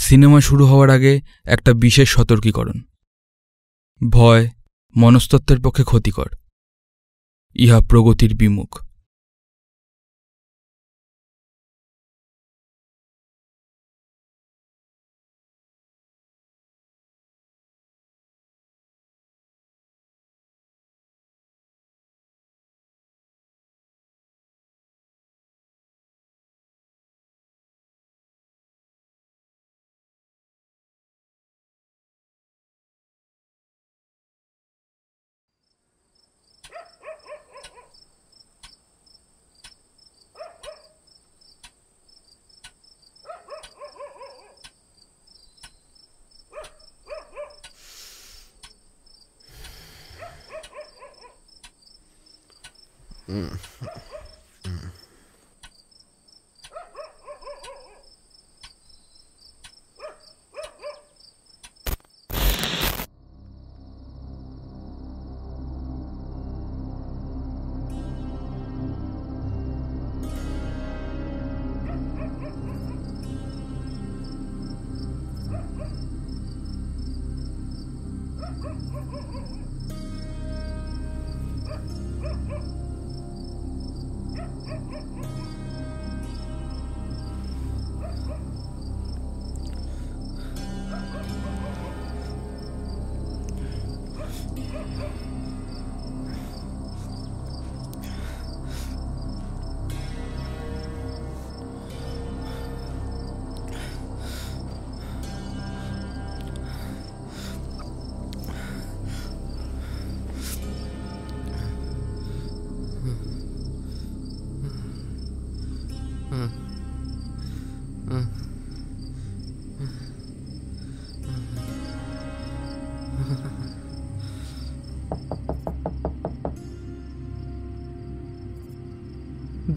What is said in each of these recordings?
Cinema শুরু হওয়ার আগে একটা বিশেষ সতর্কীকরণ। ভয় মনস্তত্ত্বের পক্ষে ক্ষতিকর, ইহা প্রগতির বিমুখ।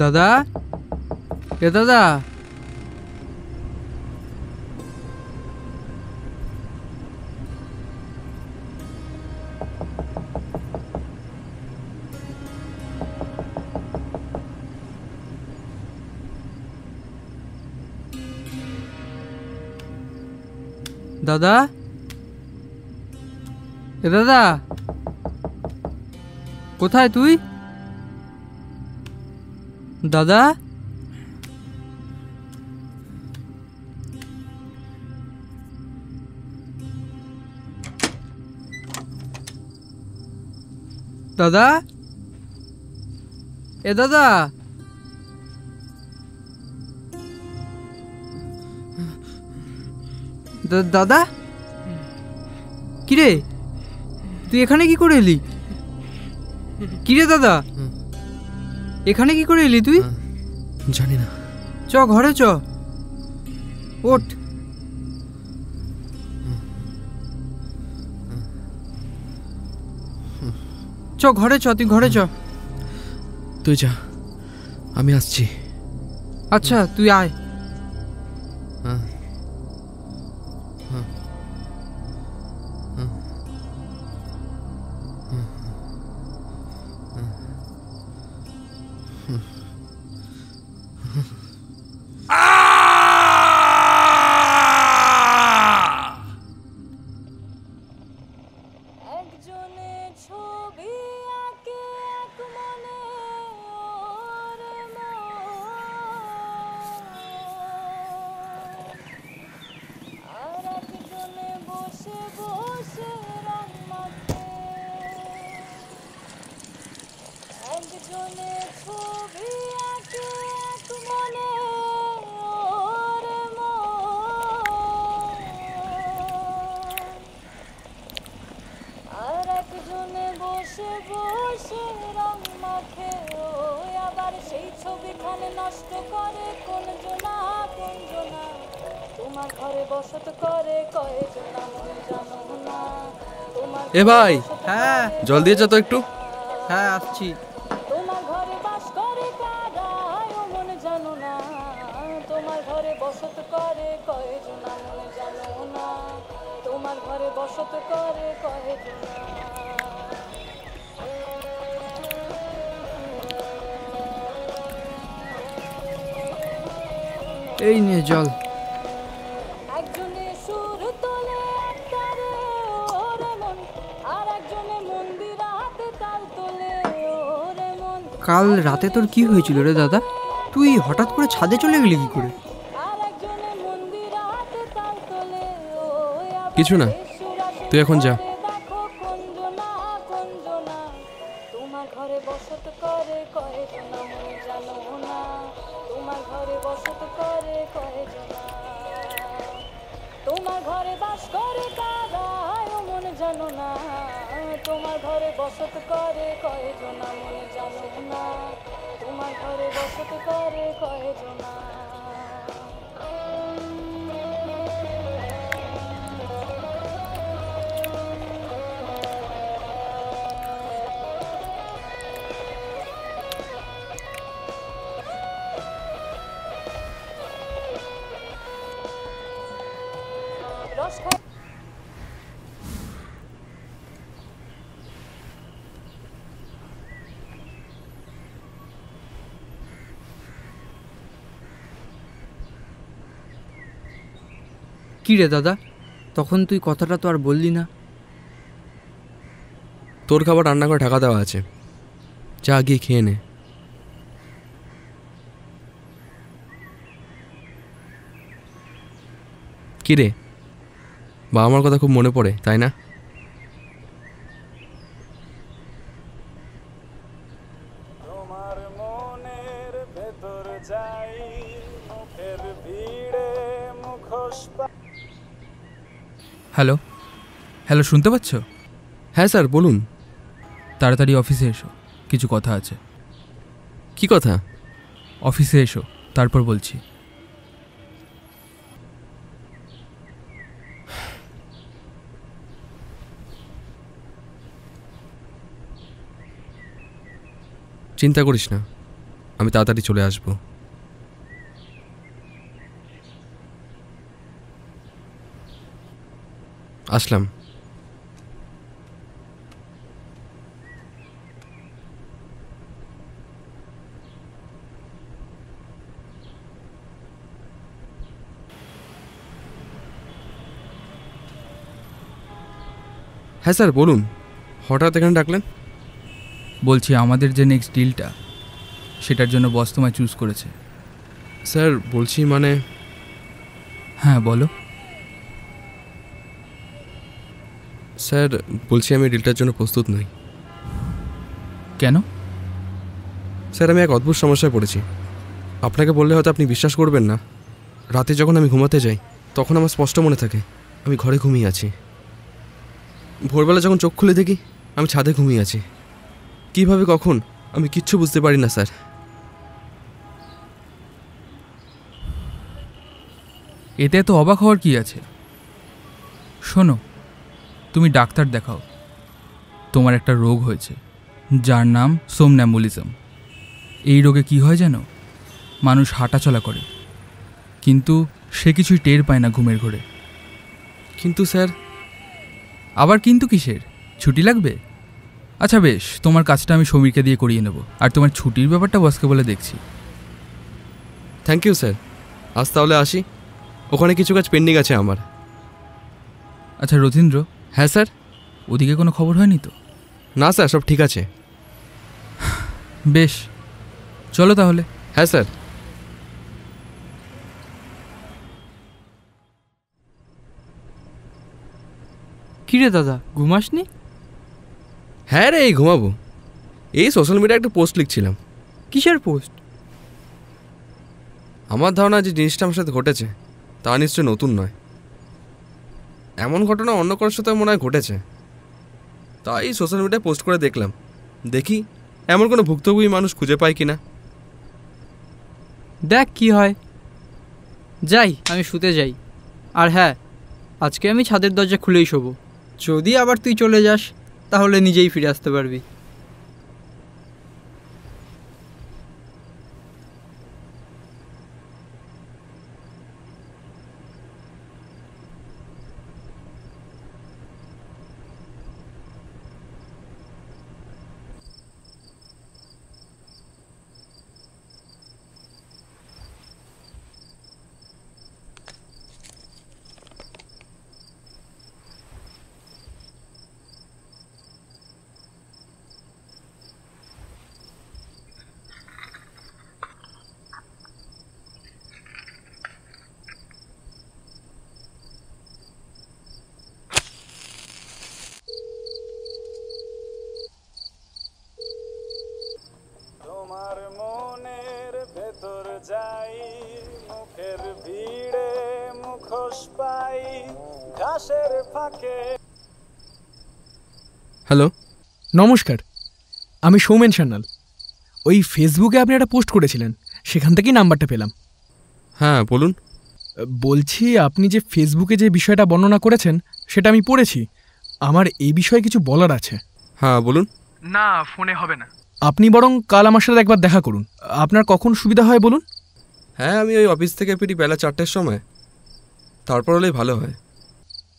দাদা, এ দাদা, দাদা, এ দাদা, কোথায় তুই? দাদা, দাদা, এ দাদা, দাদা, কিরে তুই এখানে কি করে এলি? কিরে দাদা, এখানে কি করে এলি তুই? জানি না। চ ঘরে চ, ওঠ। চ ঘরে চ, তুই ঘরে চ। তুই যা, আমি আসছি। আচ্ছা তুই আয়। এ ভাই, হ্যাঁ জল দিয়েছ তো একটু? হ্যাঁ আসছি। এই নিয়ে জল। কাল রাতে তোর কি হয়েছিল রে দাদা? তুই হঠাৎ করে ছাদে চলে গেলি কি করে? কিছু না, তুই এখন যা। তোমার ঘরে বাস করে কাদায় মন জানো না, তোমার ঘরে বসত করে কয়জনা মন জানো না, তোমার ঘরে বসত করে কয়জনা। রস খায় কি রে দাদা, তখন তুই কথাটা তো আর বললি না? তোর খাবার রান্না করে ঢাকা দেওয়া আছে, যা গিয়ে খেয়ে নে। কি রে, বাবা মার কথা খুব মনে পড়ে তাই না? তোমার মনের ভেতর যাই মুখের ভিড়ে মুখোশ হ্যালো হ্যালো, শুনতে পাচ্ছ? হ্যাঁ স্যার বলুন। তাড়াতাড়ি অফিসে এসো, কিছু কথা আছে। কি কথা? অফিসে এসো, তারপর বলছি। চিন্তা করিস না, আমি তাড়াতাড়ি চলে আসব। আসলাম। হ্যাঁ স্যার বলুন, হঠাৎ এখানে ডাকলেন? বলছি আমাদের যে নেক্সট ডিলটা, সেটার জন্য বস তোমায় চুজ করেছে। স্যার বলছি মানে হ্যাঁ বলো। স্যার বলছি আমি ডিলটার জন্য প্রস্তুত নই। কেন? স্যার আমি এক অদ্ভুত সমস্যায় পড়েছি। আপনাকে বললে হয়তো আপনি বিশ্বাস করবেন না। রাতে যখন আমি ঘুমাতে যাই তখন আমার স্পষ্ট মনে থাকে আমি ঘরে ঘুমিয়ে আছি। ভোরবেলা যখন চোখ খুলে দেখি আমি ছাদে ঘুমিয়ে আছি। কীভাবে কখন আমি কিচ্ছু বুঝতে পারি না স্যার। এতে এত অবাক হওয়ার কি আছে? শোনো, তুমি ডাক্তার দেখাও। তোমার একটা রোগ হয়েছে যার নাম সোমন্যাম্বুলিজম। এই রোগে কি হয় জানো? মানুষ হাঁটাচলা করে, কিন্তু সে কিছুই টের পায় না ঘুমের ঘোরে। কিন্তু স্যার। আবার কিন্তু কিসের? ছুটি লাগবে? আচ্ছা বেশ, তোমার কাজটা আমি সমীরকে দিয়ে করিয়ে নেব, আর তোমার ছুটির ব্যাপারটা বসকে বলে দেখছি। Thank you sir. আজ তাহলে আসি, ওখানে কিছু কাজ পেন্ডিং আছে আমার। আচ্ছা রথীন্দ্র। হ্যাঁ স্যার। ওদিকে কোনো খবর হয়নি তো? না স্যার, সব ঠিক আছে। বেশ, চলো তাহলে। হ্যাঁ স্যার। কি রে দাদা, ঘুমাসনি? হ্যাঁ রে, এই ঘুমাবো। এই সোশ্যাল মিডিয়ায় একটা পোস্ট লিখছিলাম। কিসের পোস্ট? আমার ধারণা যে জিনিসটা আমার সাথে ঘটেছে তা নিশ্চয় নতুন নয়। এমন ঘটনা অন্য কারোর সাথে মনে হয় ঘটেছে, তাই সোশ্যাল মিডিয়ায় পোস্ট করে দেখলাম। দেখি এমন কোনো ভুক্তভোগী মানুষ খুঁজে পাই কিনা। দেখ কি হয়। যাই, আমি শুতে যাই। আর হ্যাঁ, আজকে আমি ছাদের দরজা খুলেই শোবো। যদি আবার তুই চলে যাস তাহলে নিজেই ফিরে আসতে পারবি। যাই মুখের ভিড়ে মুখোশ পাই ঘাসের ফাঁকে। হ্যালো, নমস্কার, আমি সৌমেন সান্যাল। ওই ফেসবুকে আপনি একটা পোস্ট করেছিলেন, সেখান থেকেই নাম্বারটা পেলাম। হ্যাঁ বলুন। বলছি, আপনি যে ফেসবুকে যে বিষয়টা বর্ণনা করেছেন সেটা আমি পড়েছি। আমার এই বিষয়ে কিছু বলার আছে। হ্যাঁ বলুন। না, ফোনে হবে না, আপনি বরং কাল আমার সাথে একবার দেখা করুন। আপনার কখন সুবিধা হয় বলুন? হ্যাঁ, আমি ওই অফিস থেকে ফিরি বেলা 4টের সময়, তারপর হলেই ভালো হয়।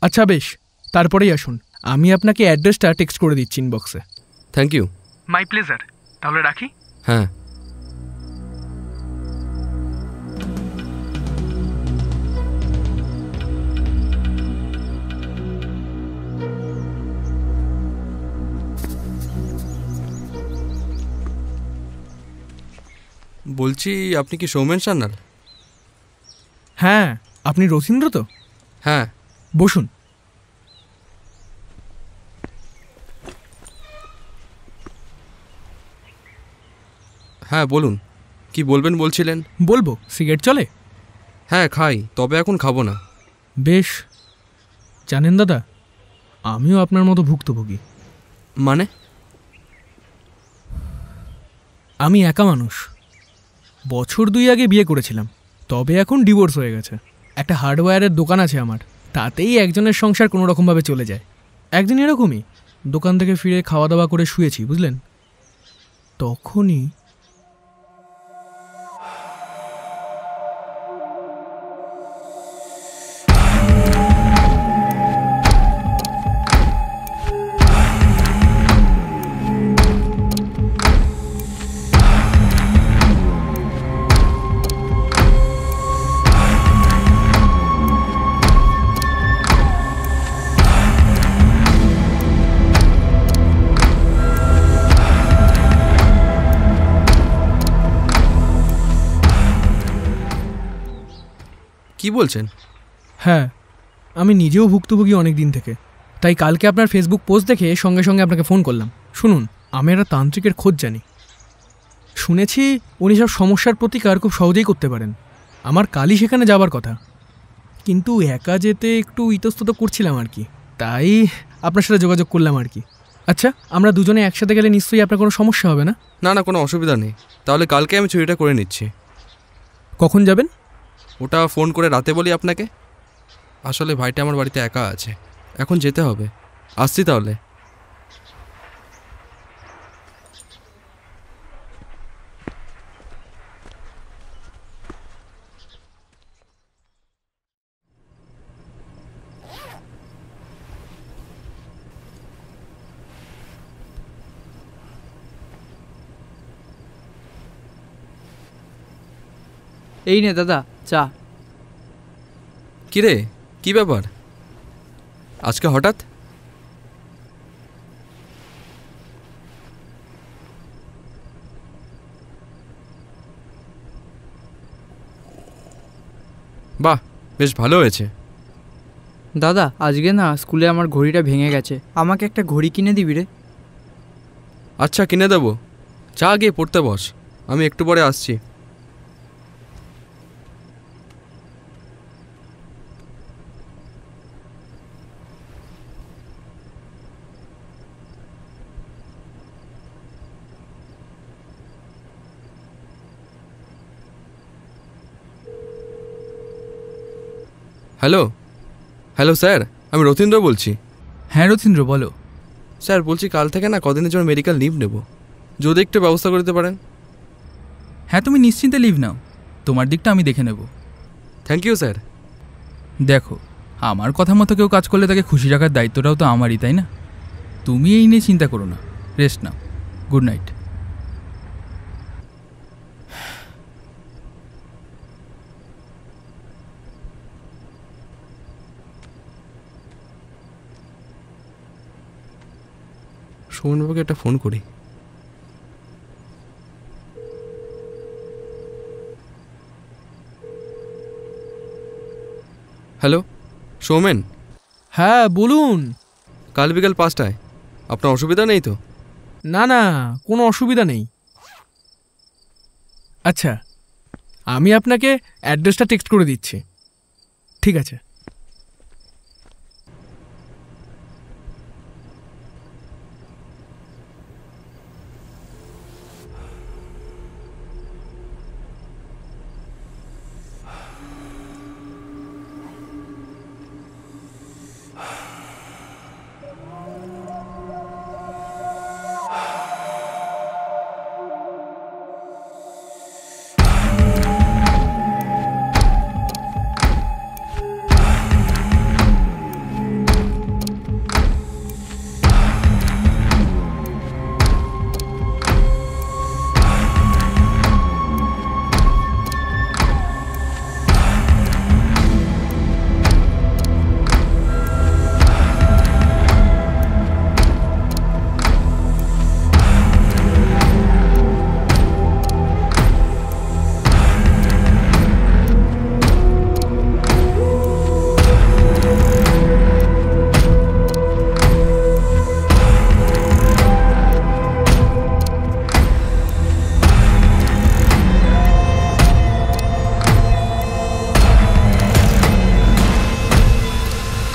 আচ্ছা বেশ, তারপরেই আসুন। আমি আপনাকে অ্যাড্রেসটা টেক্সট করে দিচ্ছি ইনবক্সে। Thank you. My pleasure. তাহলে রাখি। হ্যাঁ। বলছি, আপনি কি সৌমেন সান্যাল? হ্যাঁ, আপনি রথীন্দ্র তো? হ্যাঁ। বসুন। হ্যাঁ বলুন, কি বলবেন বলছিলেন? বলবো, সিগারেট চলে? হ্যাঁ খাই, তবে এখন খাবো না। বেশ। জানেন দাদা, আমিও আপনার মতো ভুক্তভোগী। মানে? আমি একা মানুষ। বছর 2 আগে বিয়ে করেছিলাম, তবে এখন ডিভোর্স হয়ে গেছে। একটা হার্ডওয়্যারের দোকান আছে আমার, তাতেই একজনের সংসার কোনো রকমভাবে চলে যায়। একদিন এরকমই দোকান থেকে ফিরে খাওয়া দাওয়া করে শুয়েছি, বুঝলেন? তখনই কি বলছেন? হ্যাঁ, আমি নিজেও ভুক্তভোগী অনেক দিন থেকে। তাই কালকে আপনার ফেসবুক পোস্ট দেখে সঙ্গে সঙ্গে আপনাকে ফোন করলাম। শুনুন, আমি একটা তান্ত্রিকের খোঁজ জানি। শুনেছি উনি সব সমস্যার প্রতিকার খুব সহজেই করতে পারেন। আমার কালই সেখানে যাবার কথা, কিন্তু একা যেতে একটু ইতস্তত করছিলাম আর কি। তাই আপনার সাথে যোগাযোগ করলাম আর কি। আচ্ছা, আমরা দুজনে একসাথে গেলে নিশ্চয়ই আপনার কোনো সমস্যা হবে না? না না, কোনো অসুবিধা নেই। তাহলে কালকে আমি চুরিটা করে নিচ্ছি। কখন যাবেন? ওটা ফোন করে রাতে বলি আপনাকে। আসলে ভাইটা আমার বাড়িতে একা আছে, এখন যেতে হবে। আসছি তাহলে। এই নে দাদা চা। কিরে, কি ব্যাপার আজকে হঠাৎ? বাহ, বেশ ভালো হয়েছে। দাদা আজকে না স্কুলে আমার ঘড়িটা ভেঙে গেছে, আমাকে একটা ঘড়ি কিনে দিবি রে? আচ্ছা, কিনে দেবো। চা গিয়ে পড়তে বস, আমি একটু পরে আসছি। হ্যালো হ্যালো স্যার, আমি রথীন্দ্র বলছি। হ্যাঁ রথীন্দ্র, বলো। স্যার বলছি, কাল থেকে না কদিনের জন্য মেডিকেল লিভ নেব, যদি একটু ব্যবস্থা করে দিতে পারেন। হ্যাঁ, তুমি নিশ্চিন্তে লিভ নাও, তোমার দিকটা আমি দেখে নেব। Thank you sir. দেখো, আমার কথা মতো কেউ কাজ করলে তাকে খুশি রাখার দায়িত্বটাও তো আমারই, তাই না? তুমি এই নিয়ে চিন্তা করো না, রেস্ট নাও। Good night. সৌমেনবাবুকে একটা ফোন করি। হ্যালো সৌমেন। হ্যাঁ বলুন। কাল বিকাল 5টায়, আপনার অসুবিধা নেই তো? না না, কোনো অসুবিধা নেই। আচ্ছা, আমি আপনাকে অ্যাড্রেসটা টেক্সট করে দিচ্ছি। ঠিক আছে।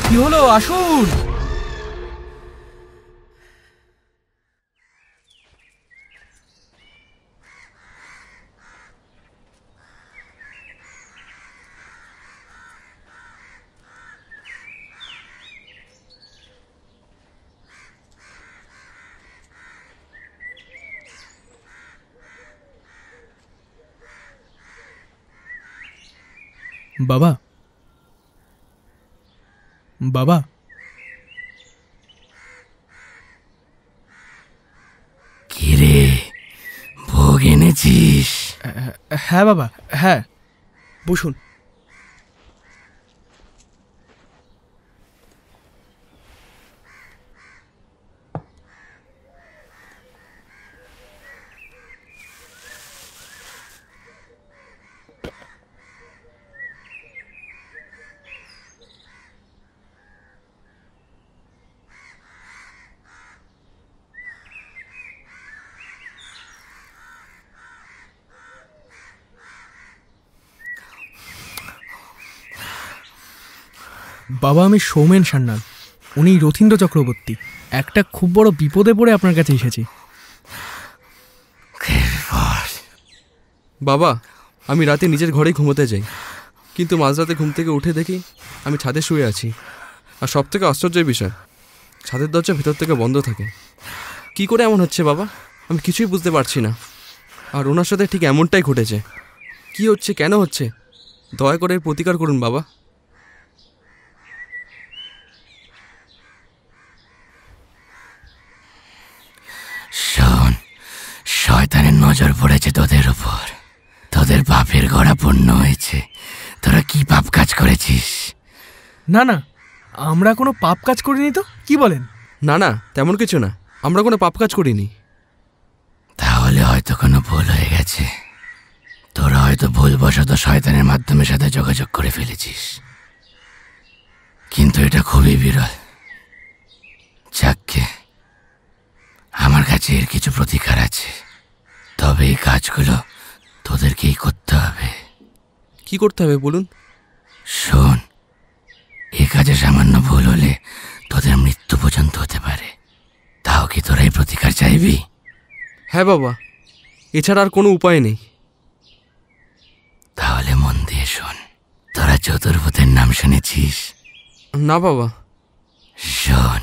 কি হলো, আসুন। বাবা, বাবা, কিরে ভোগ এনেছিস? হ্যাঁ বাবা, হ্যাঁ, বসুন। বাবা, আমি সৌমেন সান্যাল, উনি রথীন্দ্র চক্রবর্তী। একটা খুব বড় বিপদে পড়ে আপনার কাছে এসেছি। বাবা, আমি রাতে নিজের ঘরেই ঘুমোতে যাই, কিন্তু মাঝরাতে ঘুম থেকে উঠে দেখি আমি ছাদে শুয়ে আছি। আর সব থেকে আশ্চর্যের বিষয়, ছাদের দরজা ভিতর থেকে বন্ধ থাকে। কি করে এমন হচ্ছে বাবা, আমি কিছুই বুঝতে পারছি না। আর ওনার সাথে ঠিক এমনটাই ঘটেছে। কি হচ্ছে, কেন হচ্ছে, দয়া করে এর প্রতিকার করুন বাবা। শোন, শয়তানের নজর পড়েছে তোদের উপর। তোদের পাপের গড়া পূর্ণ হয়েছে। তোরা কি পাপ কাজ করেছিস? না না, আমরা কোনো পাপ কাজ করিনি তো, কি বলেন? না না, তেমন কিছু না, আমরা কোনো পাপ কাজ করিনি। তাহলে হয়তো কোনো ভুল হয়ে গেছে। তোরা হয়তো ভুলবশত শয়তানের মাধ্যমে সাথে যোগাযোগ করে ফেলেছিস, কিন্তু এটা খুবই বিরল। যাকে আমার কাছে এর কিছু প্রতিকার আছে, তবে এই কাজগুলো তোদেরকেই করতে হবে। কি করতে হবে বলুন? শোন, এ কাজে সামান্য ভুল হলে তোদের মৃত্যু পর্যন্ত হতে পারে। তাও কি তোরা এই প্রতিকার চাইবি? হ্যাঁ বাবা, এছাড়া আর কোনো উপায় নেই। তাহলে মন দিয়ে শোন। তোরা চতুর্ভূতের নাম শুনেছিস? না বাবা। শোন,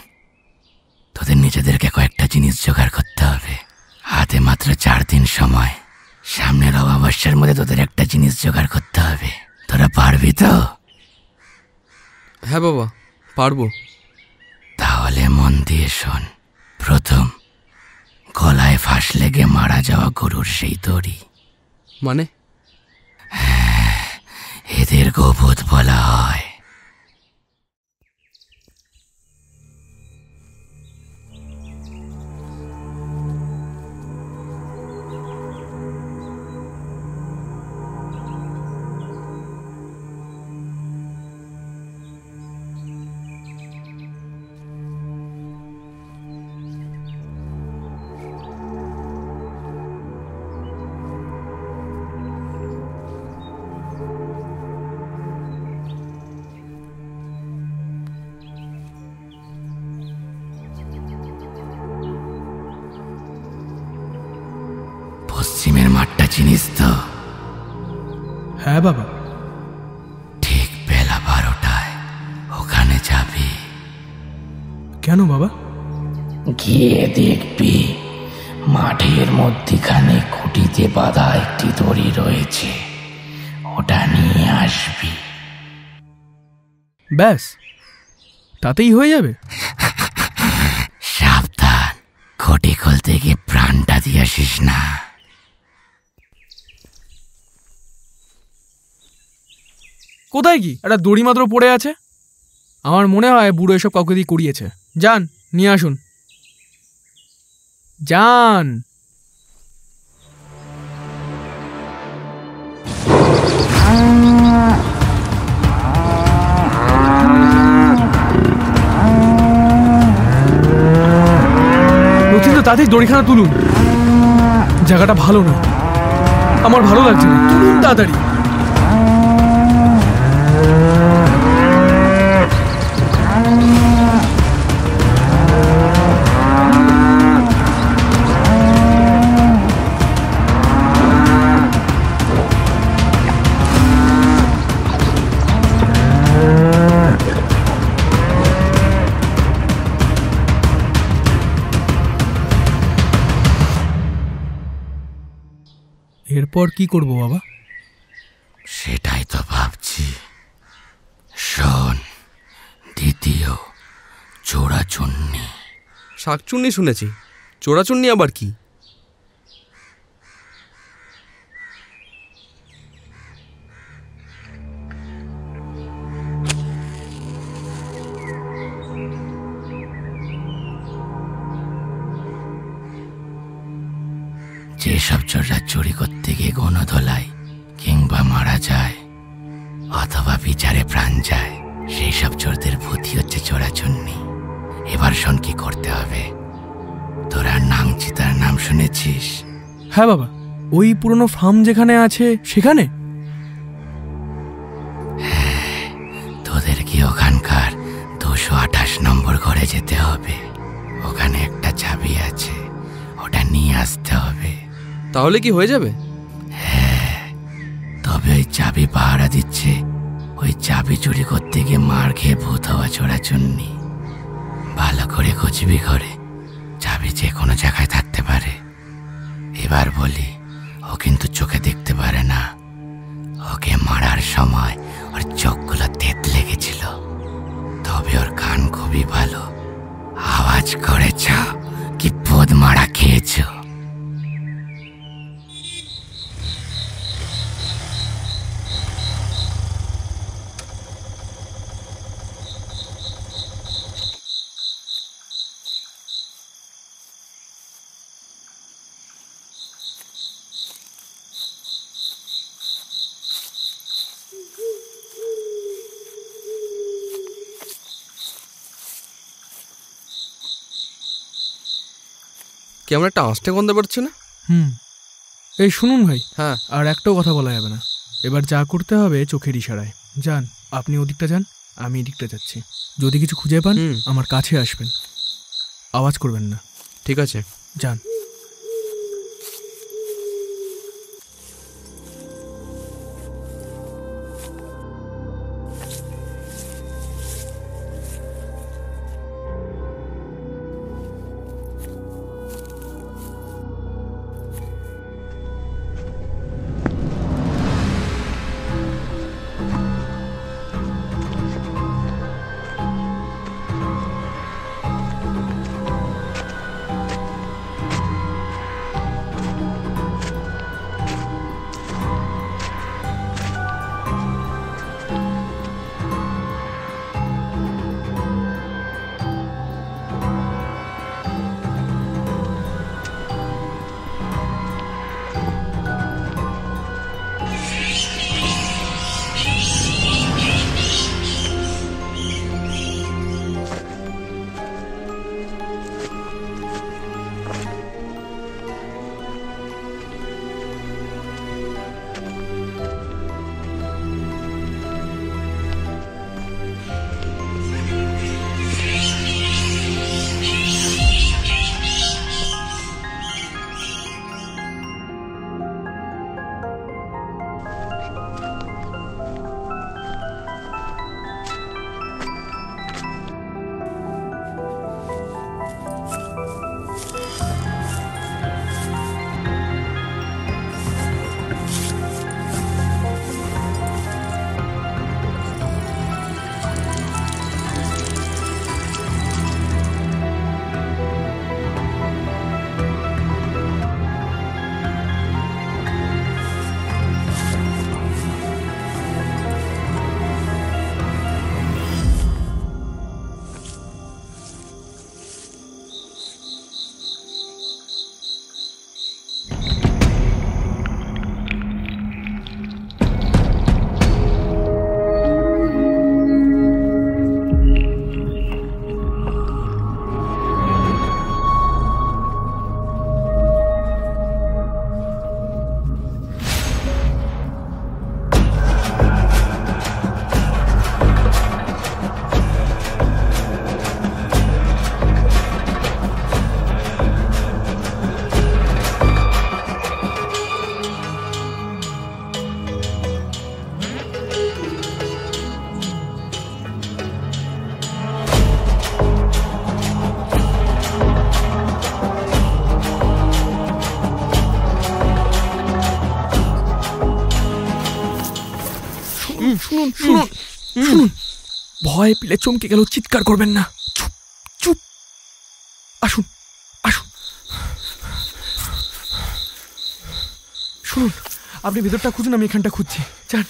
তোদের নিজেদেরকে কয়েকটা জিনিস জোগাড় করতে হবে। হাতে মাত্র 4 দিন সময়। সামনের অমাবস্যার মধ্যে তোদের একটা জিনিস জোগাড় করতে হবে। তোরা পারবি তো? হ্যাঁ বাবা, পারবো। তাহলে মন দিয়ে শোন। প্রথম, গলায় ফাঁস লেগে মারা যাওয়া গরুর সেই দড়ি। মানে? এদের গোভূত বলা হয়। মাঠটা চিনিস তো? হ্যাঁ বাবা। ঠিক বেলা 12টায় ওখানে যাবি। কেন বাবা? গিয়ে দেখবি মাঠের মধ্যিখানে খুঁটিতে বাঁধা একটি দড়ি রয়েছে, ওটা নিয়ে আসবি। ব্যাস, তাতেই হয়ে যাবে? সাবধান, খুঁটি খুলতে গিয়ে প্রাণটা দিয়ে আসিস না। কোথায় কি একটা দড়ি মাত্র পড়ে আছে? আমার মনে হয় বুড়ো এসব কাউকে দিয়ে করিয়েছে। যান, নিয়ে আসুন। যান। রথীন্দ্র, তাড়াতাড়ি দড়িখানা তুলুন। জায়গাটা ভালো না, আমার ভালো লাগছে না। তুলুন তাড়াতাড়ি। এরপর কি করব বাবা? সেটাই তো ভাবছি। শোন, দ্বিতীয় চোরাচুন্নি। শাকচুন্নি শুনেছি, চোরাচুন্নি আবার কি? যেসব চোররা চুরি করতে গিয়ে গণধোলায় কিংবা মারা যায় অথবা বিচারে প্রাণ যায়, সেই সব চোরদের ভূতি হচ্ছে চোরাচুন্নি। এবার শোন কি করতে হবে। তোরা নাংচিতার নাম শুনেছিস? হ্যাঁ বাবা, ওই পুরনো ফার্ম যেখানে আছে সেখানে? তোদের কি ওখানকার 228 নম্বর ঘরে যেতে হবে। ওখানে একটা চাবি আছে, ওটা নিয়ে আসতে হবে। তাহলে কি হয়ে যাবে? তবে ওই চাবি পাহারা দিচ্ছে ওই চাবি চুরি করতে গিয়ে মার খেয়ে ভূত হওয়া চোরাচুন্নি। ভালো করে খুঁজবি ঘরে, চাবি যে কোনো জায়গায় থাকতে পারে। এবার বলি, ও কিন্তু চোখে দেখতে পারে না। ওকে মারার সময় ওর চোখগুলো তেত লেগেছিল, তবে ওর কান খুবই ভালো। আওয়াজ করেছ কি পোদ মারা খেয়েছ? কেমন একটা আঁচটে গন্ধ পাচ্ছে না? এই শুনুন ভাই, হ্যাঁ। আর একটাও কথা বলা যাবে না। এবার যা করতে হবে চোখের ইশারায়। যান, আপনি ওদিকটা যান, আমি এদিকটা যাচ্ছি। যদি কিছু খুঁজে পান আমার কাছে আসবেন, আওয়াজ করবেন না। ঠিক আছে, যান। শুনুন শুনুন শুনুন, ভয় পেলে চমকে গেল চিৎকার করবেন না। চুপ চুপ, আসুন আসুন। শুনুন, আপনি ভেতরটা খুঁজুন, আমি এখানটা খুঁজছি। যান।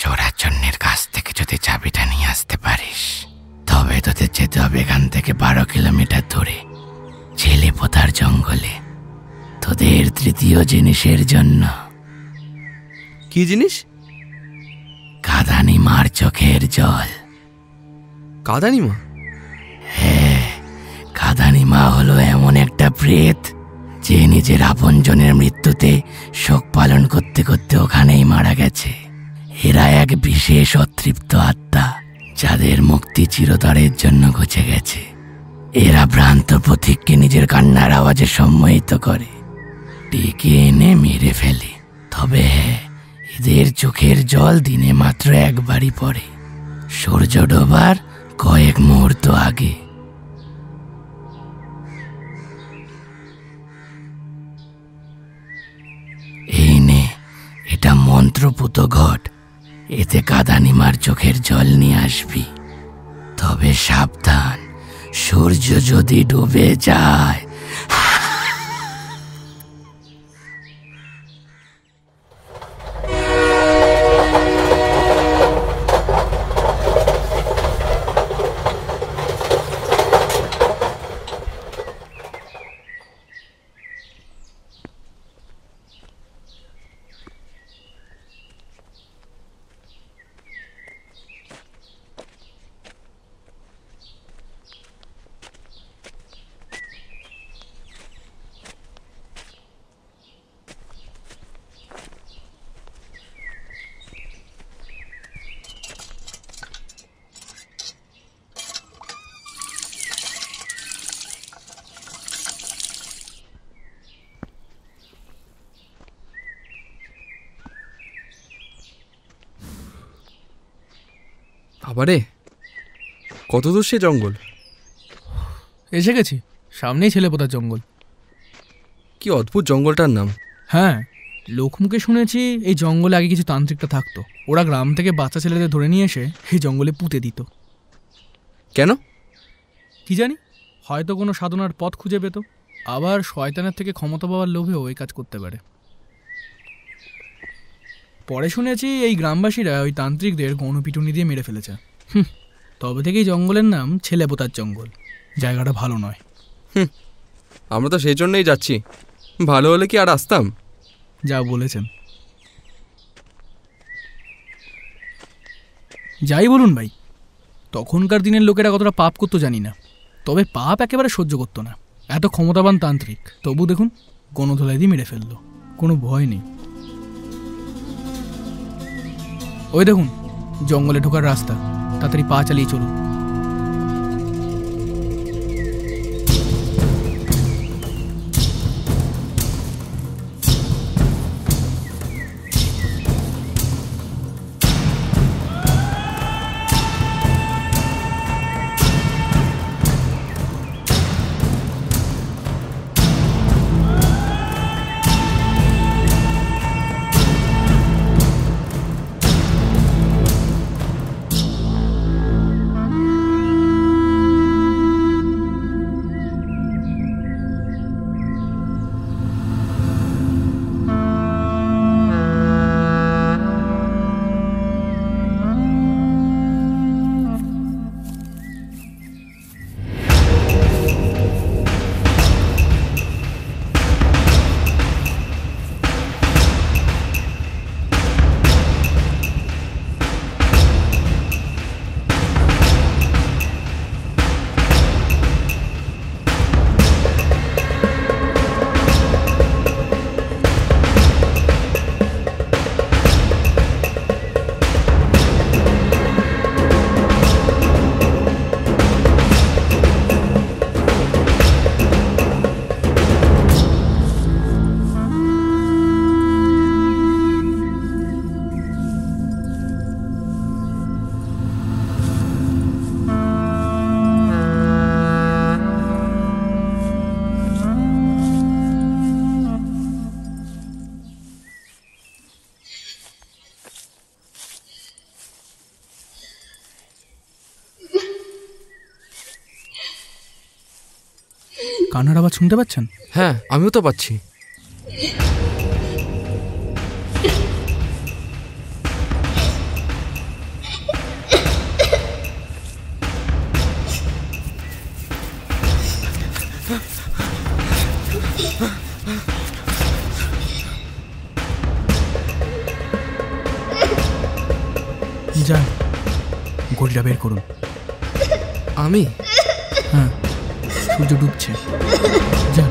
চোরাচন্নের কাছ থেকে যদি চাবিটা নিয়ে আসতে পারিস, তবে তোদের যেতে হবে এখান থেকে 12 কিলোমিটার দূরে ছেলেপোতার জঙ্গলে, তোদের তৃতীয় জিনিসের জন্য। কি জিনিস? কাদানিমার চোখের জল। কাদানিমা? হ্যাঁ, কাদানিমা হলো এমন একটা প্রেত যে নিজের আপনজনের মৃত্যুতে শোক পালন করতে করতে ওখানেই মারা গেছে। এরা এক বিশেষ অতৃপ্ত আত্মা, যাদের মুক্তি চিরতরের জন্য ঘুচে গেছে। এরা ভ্রান্ত পথিককে নিজের কান্নার আওয়াজে সম্মোহিত করে, ডেকে এনে মেরে ফেলে। তবে হ্যাঁ, এদের চোখের জল দিনে মাত্র একবারই পড়ে, সূর্য ডোবার কয়েক মুহূর্ত আগে। এই নে, এটা মন্ত্রপুত ঘট, এতে কাদানিমার চোখের জল নিয়ে আসবি। তবে সাবধান, সূর্য যদি ডুবে যায়। আবারে কত দূর সে জঙ্গল? এসে গেছি, সামনেই ছেলেপোতার জঙ্গল। কি অদ্ভুত জঙ্গলটার নাম। হ্যাঁ, লোকমুখে শুনেছি এই জঙ্গলে আগে কিছু তান্ত্রিকটা থাকতো। ওরা গ্রাম থেকে বাচ্চা ছেলেদের ধরে নিয়ে এসে এই জঙ্গলে পুঁতে দিত। কেন? কি জানি, হয়তো কোনো সাধনার পথ খুঁজে পেত, আবার শয়তানের থেকে ক্ষমতা পাওয়ার লোভেও ওই কাজ করতে পারে। পরে শুনেছি এই গ্রামবাসীরা ওই তান্ত্রিকদের গণপিটুনি দিয়ে মেরে ফেলেছে। তবে থেকেই জঙ্গলের নাম ছেলেপোতার জঙ্গল। জায়গাটা ভালো নয়। আমরা তো সেই জন্যই যাচ্ছি, ভালো হলে কি আর আসতাম? যা বলেছেন। যাই বলুন ভাই, তখনকার দিনের লোকেরা কতটা পাপ করতো জানি না, তবে পাপ একেবারে সহ্য করতো না। এত ক্ষমতাবান তান্ত্রিক, তবু দেখুন গণধোলাই দিয়ে মেরে ফেললো, কোনো ভয় নেই। ওই দেখুন জঙ্গলে ঢোকার রাস্তা, তাড়াতাড়ি পা চালিয়ে চলুন। কান্নার আওয়াজ শুনতে পাচ্ছেন? হ্যাঁ, আমিও তো পাচ্ছি। যান, গড়িটা বের করুন। আমি? হ্যাঁ, সূর্য ডুবছে, যান।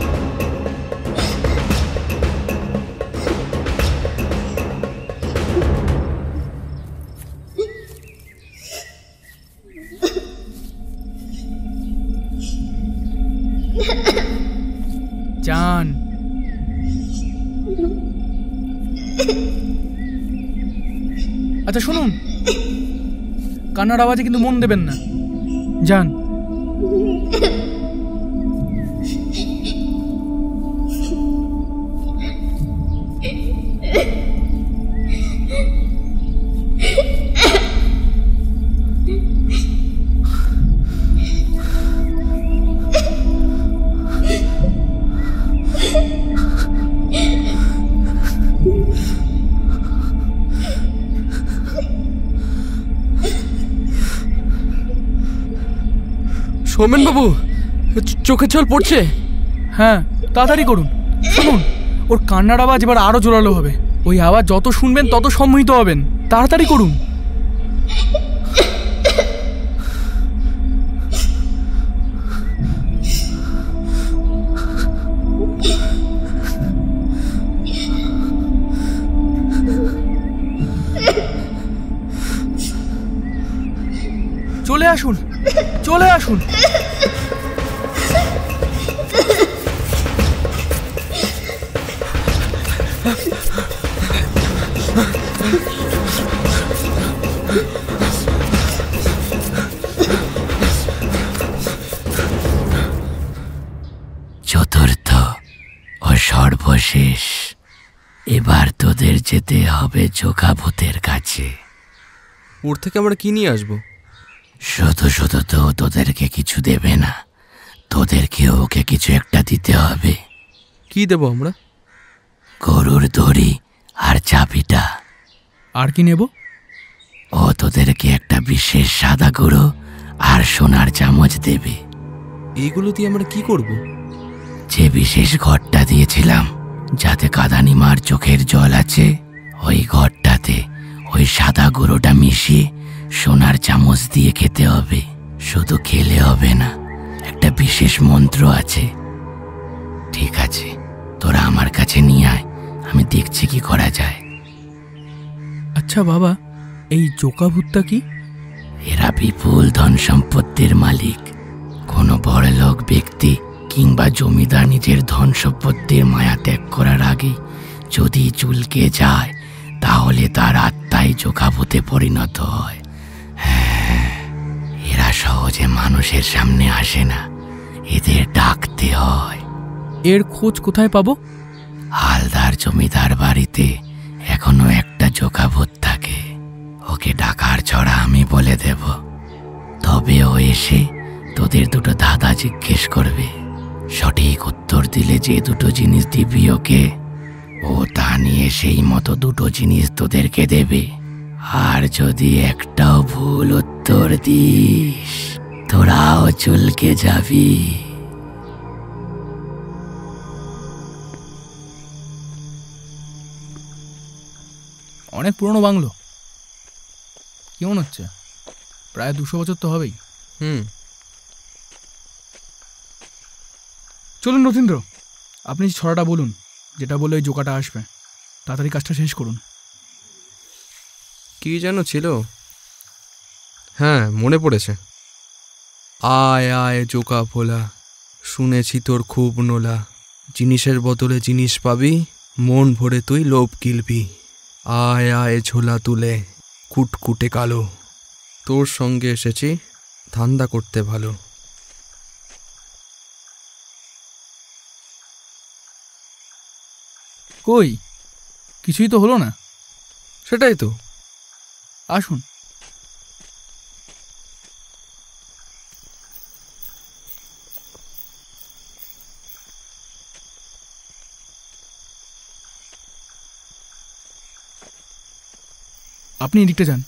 যান। আচ্ছা শুনুন, কান্নার আওয়াজে কিন্তু মন দেবেন না, যান। সৌমেন বাবু, চোখের জল পড়ছে। হ্যাঁ, তাড়াতাড়ি করুন। শুনুন, ওর কান্নার আওয়াজ এবার আরো জোরালো হবে। ওই আওয়াজ যত শুনবেন তত সম্মোহিত হবেন। তাড়াতাড়ি করুন। চলে আসুন, চলে আসুন। সর্বশেষ। এবার তোদের যেতে হবে জোকাভূতের কাছে। ওর থেকে আমরা কি নিয়ে আসবো? শুধু শুধু তো তোদেরকে কিছু দেবে না, তোদেরকে ওকে কিছু একটা দিতে হবে। কি দেবো আমরা? গরুর দড়ি আর চাবিটা। আর কি নেব? ও তোদেরকে একটা বিশেষ সাদা গুঁড়ো আর সোনার চামচ দেবে। এইগুলো দিয়ে আমরা কি করব? যে বিশেষ ঘরটা দিয়েছিলাম যাতে কাদানিমার চোখের জল আছে, ওই ঘরটাতে ওই সাদা গুঁড়োটা মিশিয়ে সোনার চামচ দিয়ে খেতে হবে। শুধু খেলে হবে না, একটা বিশেষ মন্ত্র আছে। ঠিক আছে, তোরা আমার কাছে নিয়ে আয়, আমি দেখছি কি করা যায়। আচ্ছা বাবা, এই জোকাভূতটা কি? এরা বিপুল ধন সম্পত্তির মালিক। কোনো বড়লোক ব্যক্তি কিংবা জমিদার নিজের ধন সম্পত্তির মায়া ত্যাগ করার আগে যদি চুলকে যায়, তাহলে তার আত্মাই জোকাভূতে পরিণত হয়। হ্যাঁ, এরা সহজে মানুষের সামনে আসে না, এদের ডাকতে হয়। এর খোঁজ কোথায় পাবো? হালদার জমিদার বাড়িতে এখনো একটা জোকাভূত থাকে। ওকে ডাকার ছড়া আমি বলে দেব, তবে ও এসে তোদের দুটো ধাঁধা জিজ্ঞেস করবে। সঠিক উত্তর দিলে যে দুটো জিনিস দিবি ওকে, ও তা নিয়ে সেই মতো দুটো জিনিস তোদেরকে দেবে। আর যদি একটাও ভুল উত্তর দিস, তোরাও চুলকে যাবি। অনেক পুরনো বাংলো। কেমন হচ্ছে? প্রায় 200 বছর তো হবেই। চলুন রথীন্দ্র, আপনি ছড়াটা বলুন, যেটা বলে ওই জোকাটা আসবে। তাড়াতাড়ি কাজটা শেষ করুন। কি যেন ছিল? হ্যাঁ, মনে পড়েছে। আয় আয় জোকা ফোলা, শুনেছি তোর খুব নোলা। জিনিসের বদলে জিনিস পাবি, মন ভরে তুই লোভ গিলবি। আয় আয় ঝোলা তুলে, কুটকুটে কালো, তোর সঙ্গে এসেছি ধান্দা করতে ভালো। কই, কিছুই তো হলো না। সেটাই তো। আসুন। আপনি এদিকটা যান।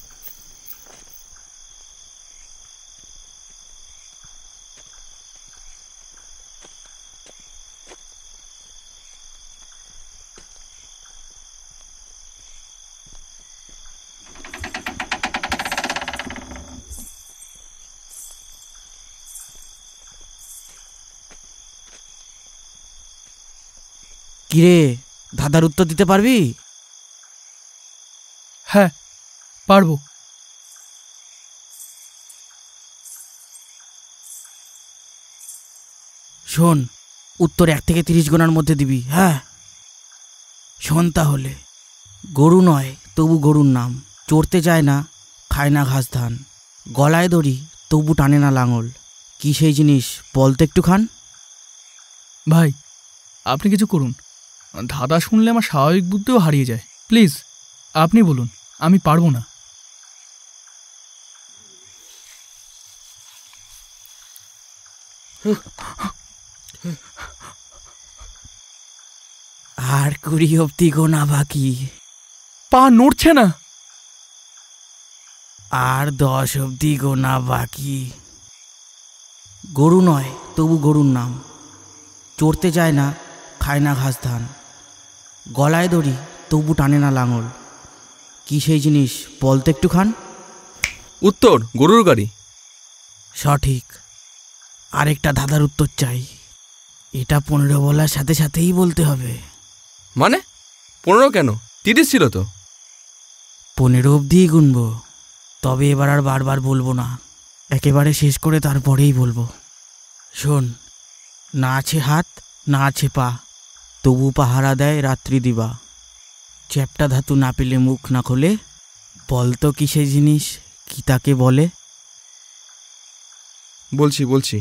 কিরে, ধাঁধার উত্তর দিতে পারবি? হ্যাঁ, পারবো। শোন, উত্তর 1 থেকে 30 গোনার মধ্যে দিবি। হ্যাঁ, শোন তাহলে। গরু নয় তবু গরুর নাম, চড়তে যায় না, খায় না ঘাস ধান, গলায় দড়ি তবু টানে না লাঙল। কি সেই জিনিস বলতে একটু খান? ভাই, আপনি কিছু করুন। ধাঁধা শুনলে আমার স্বাভাবিক বুদ্ধিও হারিয়ে যায়। প্লিজ আপনি বলুন, আমি পারবো না। আর 20 অব্দি গোনা বাকি। পা নড়ছে না। আর 10 অব্দি গোনা বাকি। গরু নয় তবু গরুর নাম, চড়তে যায় না, খায় না ঘাস ধান, গলায় দড়ি তবু টানে না লাঙল। কি সেই জিনিস বলতে একটু খান? উত্তর গরুর গাড়ি। সঠিক। আরেকটা ধাঁধার উত্তর চাই। এটা 15 বলার সাথে সাথেই বলতে হবে। মানে 15 কেন? 30 ছিল তো। 15 অবধিই গুনবো, তবে এবার আর বারবার বলবো না, একেবারে শেষ করে তারপরেই বলবো। শোন, না আছে হাত না আছে পা, তবু পাহারা দেয় রাত্রি দিবা। চ্যাপ্টা ধাতু না পেলে মুখ না খোলে, বলতো কি সেই জিনিস, কি তাকে বলে? বলছি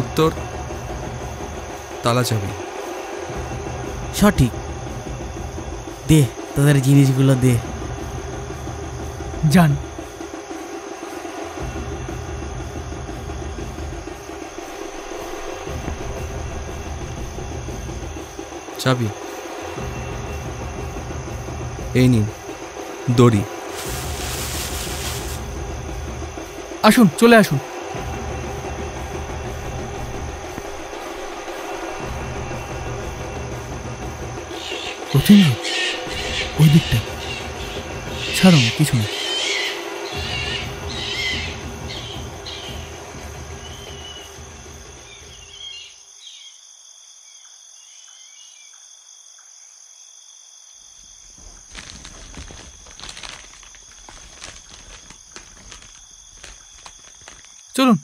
উত্তর তালা চাবি। সঠিক। দে তোদের জিনিসগুলো দে। যান। চাবি এই নিন, দড়ি। আসুন, চলে আসুন। প্রতিমা, ওই দিকটা ছাড়ুন, কিছু না। চলুন।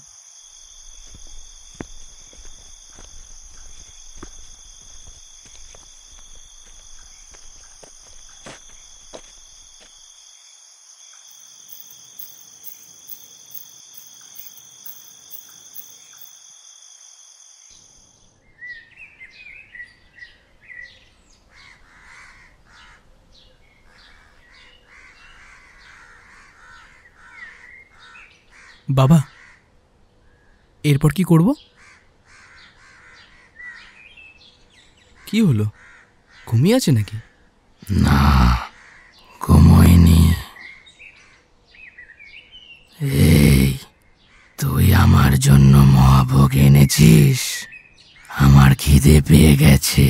বাবা, এরপর কি করব? কি হলো, ঘুমিয়ে আছে নাকি? না, ঘুমোয়নি। এই, তুই আমার জন্য মহাভোগ এনেছিস? আমার খিদে পেয়ে গেছে।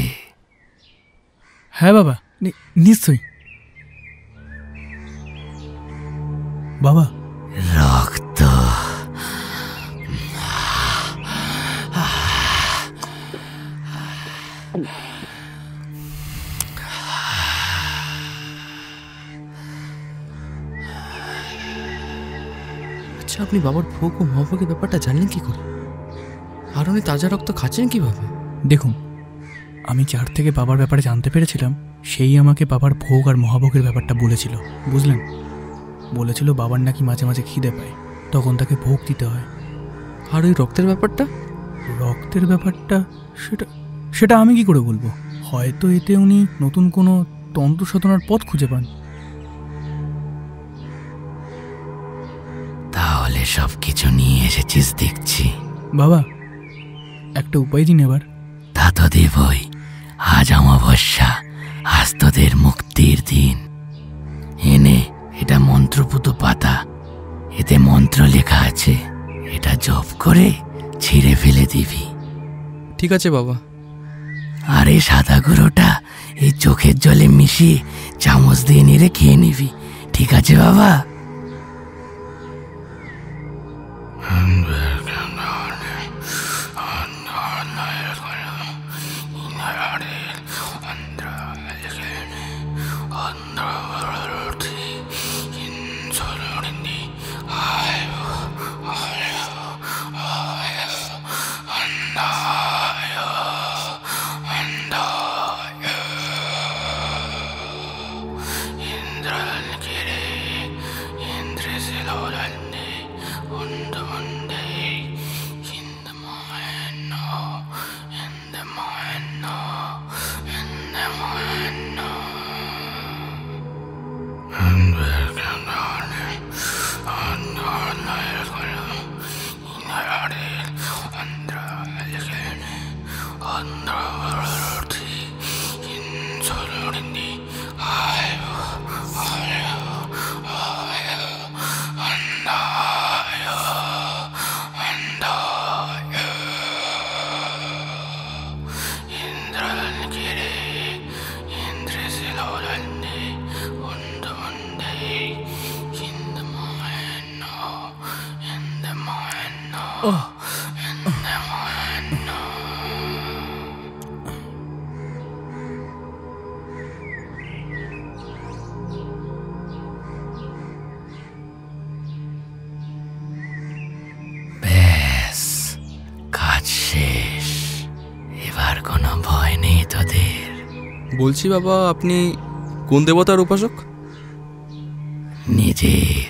হ্যাঁ বাবা, নিশ্চয়ই। বাবা, রক্ত। আচ্ছা, আপনি বাবার ভোগ ও মহাভোগের ব্যাপারটা জানলেন কি করে? আর উনি তাজা রক্ত খাচ্ছেন কিভাবে? দেখুন, আমি যার থেকে বাবার ব্যাপারে জানতে পেরেছিলাম সেই আমাকে বাবার ভোগ আর মহাভোগের ব্যাপারটা বলেছিল, বুঝলেন? বলেছিল বাবার নাকি মাঝে মাঝে খিদে পায়, তখন তাকে ভোগ দিতে হয়। আর ওই রক্তের ব্যাপারটা? রক্তের ব্যাপারটা সেটা আমি কি করে বলবো? হয়তো এতে উনি নতুন কোনো তন্ত্র সাধনার পথ খুঁজে পান। তাহলে সবকিছু নিয়ে এসেছিস দেখছি। বাবা, একটা উপায় দিন এবার। তা তো দেবই। আজ অমাবস্যা, আজ তোদের মুক্তির দিন। এনে, এটা মন্ত্রপুত পাতা, এতে মন্ত্র লেখা আছে। এটা জপ করে ছিঁড়ে ফেলে দিবি। ঠিক আছে বাবা। আর এই সাদা গুঁড়োটা এই চোখের জলে মিশিয়ে চামচ দিয়ে নেড়ে খেয়ে নিবি। ঠিক আছে বাবা? ব্যাস, কাজ শেষ। এবার কোনো ভয় নেই তোদের। বলছি বাবা, আপনি কোন দেবতার উপাসক? নিজের।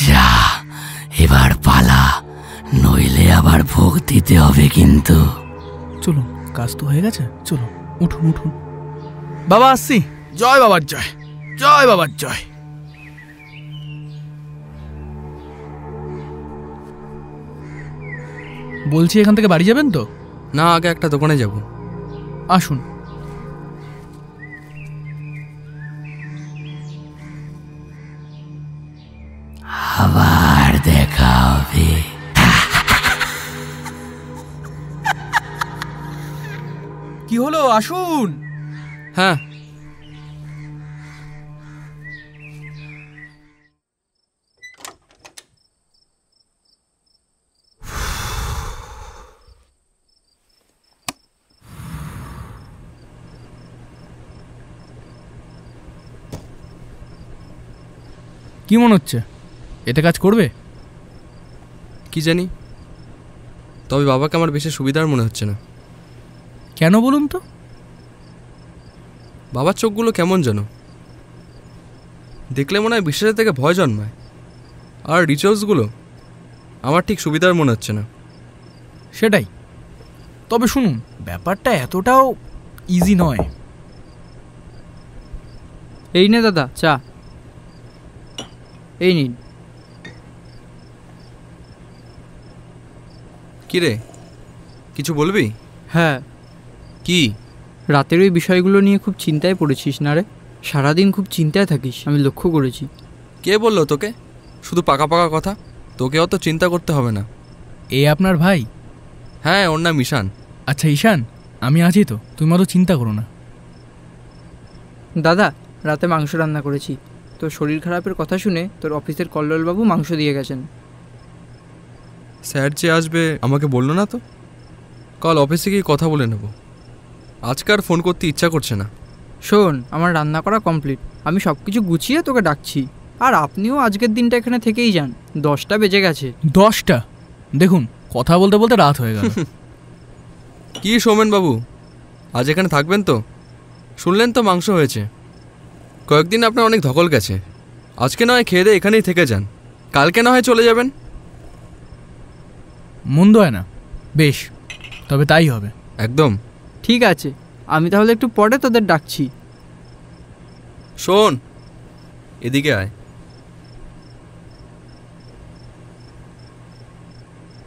যা, এবার আবার ভোগ দিতে হবে কিন্তু। চলুন, কাজ তো হয়ে গেছে, চলুন উঠুন উঠুন। বাবা আসছি। জয় বাবার জয়, জয় বাবার জয়। বলছি এখান থেকে বাড়ি যাবেন তো? না, আগে একটা দোকানে যাব। আসুন। আবার দেখা হবে। কি হলো, আসুন। হ্যাঁ, কি মনে হচ্ছে, এতে কাজ করবে? কি জানি, তবে বাবাকে আমার বেশি সুবিধার মনে হচ্ছে না। কেন বলুন তো? বাবার চোখগুলো কেমন যেন, দেখলে মনে হয় বিশ্বাসের থেকে ভয় জন্মায়। আর রিচুয়ালসগুলো আমার ঠিক সুবিধার মনে হচ্ছে না। সেটাই। তবে শুনুন, ব্যাপারটা এতটাও ইজি নয়। এই নে দাদা চা, এই নিন। কি রে, কিছু বলবি? হ্যাঁ, কি? রাতের ওই বিষয়গুলো নিয়ে খুব চিন্তায় পড়েছিস না রে? সারাদিন খুব চিন্তায় থাকিস, আমি লক্ষ্য করেছি। কে বললো তোকে? শুধু পাকা পাকা কথা, তোকে অত চিন্তা করতে হবে না। এ আপনার ভাই? হ্যাঁ, ওর নাম ঈশান। আচ্ছা ঈশান, আমি আছি তো, তুমি অত চিন্তা করো না। দাদা, রাতে মাংস রান্না করেছি। তোর শরীর খারাপের কথা শুনে তোর অফিসের কল্লোলবাবু মাংস দিয়ে গেছেন। স্যার যে আসবে আমাকে বললো না তো? কাল অফিসে গিয়ে কথা বলে নেব। আজকে আর ফোন করতে ইচ্ছা করছে না। শোন, আমার রান্না করা কমপ্লিট, আমি সব কিছু গুছিয়ে তোকে ডাকছি। আর আপনিও আজকের দিনটা এখানে থেকেই যান, 10টা বেজে গেছে। 10টা? দেখুন, কথা বলতে বলতে রাত হয়ে গেল। কি সৌমেন বাবু, আজ এখানে থাকবেন তো? শুনলেন তো মাংস হয়েছে। কয়েকদিন আপনার অনেক ধকল গেছে, আজকে নয় খেয়ে দিয়ে এখানেই থেকে যান, কালকে না হয় চলে যাবেন। মন্দ হয় না, বেশ, তবে তাই হবে। একদম ঠিক আছে, আমি তাহলে একটু পরে তোদের ডাকছি। শোন, এদিকে আয়।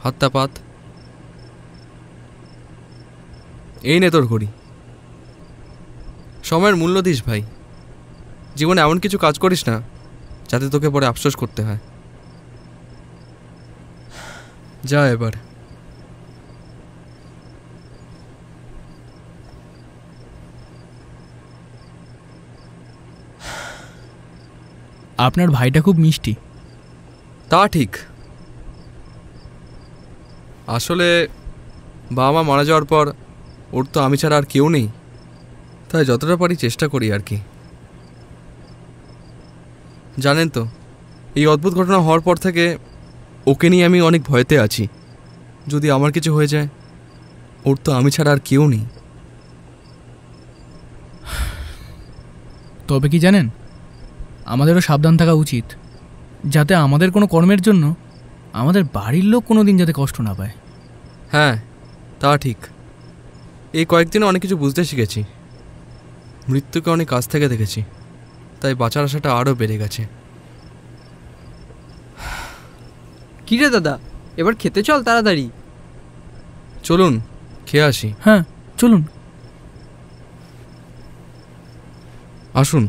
হাতটা পাত। এই নে তোর ঘড়ি। সময়ের মূল্য দিস ভাই। জীবনে এমন কিছু কাজ করিস না যাতে তোকে পরে আফসোস করতে হয়। যা এবার। আপনার ভাইটা খুব মিষ্টি। তা ঠিক। আসলে বাবা মা মারা যাওয়ার পর ওর তো আমি ছাড়া আর কেউ নেই, তাই যতটা পারি চেষ্টা করি আর কি। জানেন তো, এই অদ্ভুত ঘটনা হওয়ার পর থেকে ওকে নিয়ে আমি অনেক ভয়তে আছি। যদি আমার কিছু হয়ে যায়, ওর তো আমি ছাড়া আর কেউ নেই। তবে কি জানেন, আমাদেরও সাবধান থাকা উচিত, যাতে আমাদের কোনো কর্মের জন্য আমাদের বাড়ির লোক কোনো দিন যাতে কষ্ট না পায়। হ্যাঁ, তা ঠিক। এই কয়েকদিনে অনেক কিছু বুঝতে শিখেছি, মৃত্যুকে অনেক কাছ থেকে দেখেছি, তাই বাঁচার আশাটা আরও বেড়ে গেছে। কি রে দাদা, এবার খেতে চল তাড়াতাড়ি। চলুন খেয়ে আসি। হ্যাঁ চলুন। আসুন।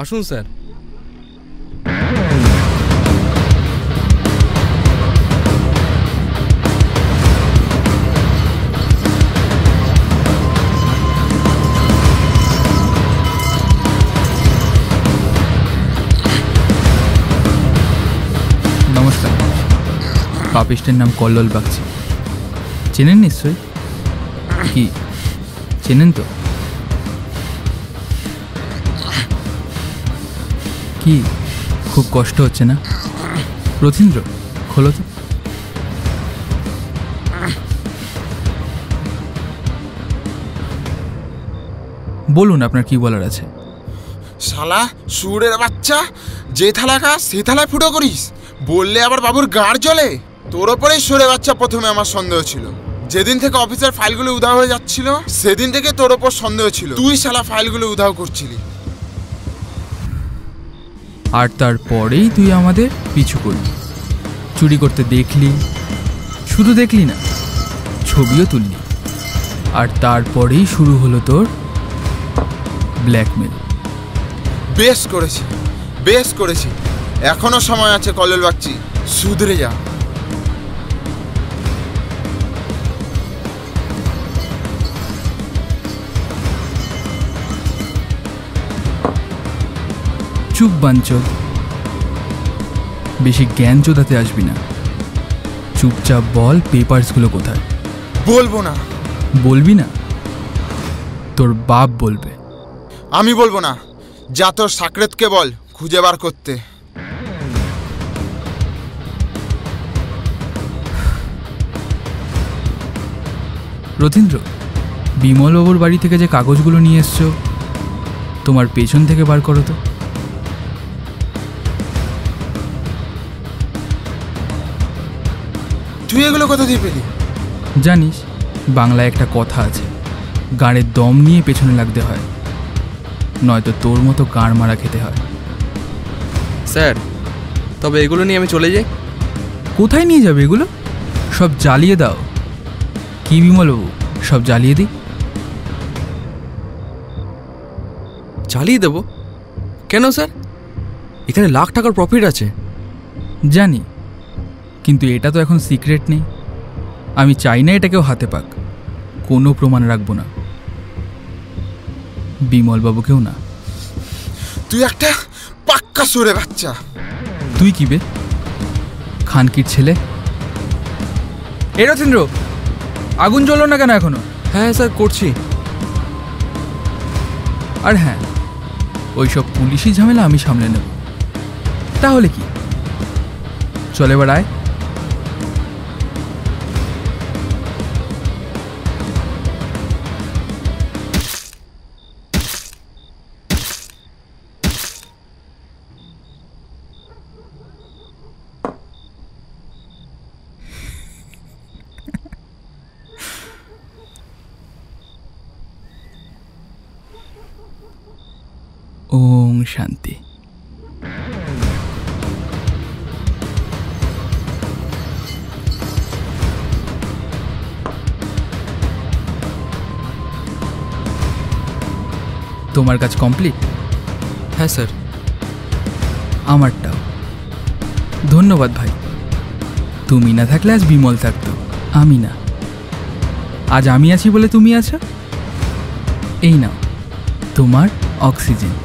আসুন স্যার। নমস্কার, পাপিস্টের নাম কল্লোল বাগচি। চেনেন নিশ্চয়ই? কি চেনেন তো? কি খুব কষ্ট হচ্ছে না? রথীন্দ্র, খোলো তো। বলুন আপনার কি বলার আছে। শালা সুরের বাচ্চা, যে থালা খাস সে থালায় ফুটো করিস বললে আবার বাবুর গাঁড় জ্বলে। তোর ওপরেই সুরে বাচ্চা প্রথমে আমার সন্দেহ ছিল। যেদিন থেকে অফিসের ফাইলগুলো উধাও হয়ে যাচ্ছিল সেদিন থেকে তোর ওপর সন্দেহ ছিল। তুই শালা ফাইলগুলো উধাও করছিলি। আর তারপরেই তুই আমাদের পিছু করলি, চুরি করতে দেখলি, শুধু দেখলি না ছবিও তুললি। আর তারপরেই শুরু হলো তোর ব্ল্যাকমেল। বেশ করেছি, বেশ করেছি। এখনো সময় আছে কল্লোল বাগচি, সুধরে যা। চুপ বাঞ্চোদ, বেশি জ্ঞান চোদাতে আসবি না। চুপচাপ বল পেপারসগুলো কোথায়। বলবো না। বলবি না? তোর বাপ বলবে। আমি বলবো না, যা তোর সাকরেতকে বল খুঁজে বার করতে। রথীন্দ্র, বিমলবাবুর বাড়ি থেকে যে কাগজগুলো নিয়ে এসছো তোমার পেছন থেকে বার করো তো। তুই এগুলো কোথা দিয়ে পেলি? জানিস বাংলায় একটা কথা আছে, গাঁড়ের দম নিয়ে পেছনে লাগতে হয়, নয়তো তোর মতো গাঁড় মারা খেতে হয়। স্যার, তবে এগুলো নিয়ে আমি চলে যাই। কোথায় নিয়ে যাবে এগুলো? সব জ্বালিয়ে দাও। কি বিমলবাবু, সব জ্বালিয়ে দিই? জ্বালিয়ে দেবো কেন স্যার? এখানে লাখ টাকার প্রফিট আছে। জানি, কিন্তু এটা তো এখন সিক্রেট নেই। আমি চাই না এটা কেউ হাতে পাক। কোনো প্রমাণ রাখবো না, বিমলবাবুকেও না। তুই একটা পাক্কা সুরে বাচ্চা। তুই কি বে, খানকির ছেলে? এ রথীন্দ্র, আগুন জ্বলো না কেন এখনো? হ্যাঁ স্যার, করছি। আর হ্যাঁ, ওইসব পুলিশি ঝামেলা আমি সামলে নেব। তাহলে কি, চল এবার আয়। ওম শান্তি। তোমার কাজ কমপ্লিট? হ্যাঁ স্যার। আমারটাও। ধন্যবাদ ভাই, তুমি না থাকলে আজ বিমল থাকতো, আমি না। আজ আমি আছি বলে তুমি আছো। এই নাও তোমার অক্সিজেন।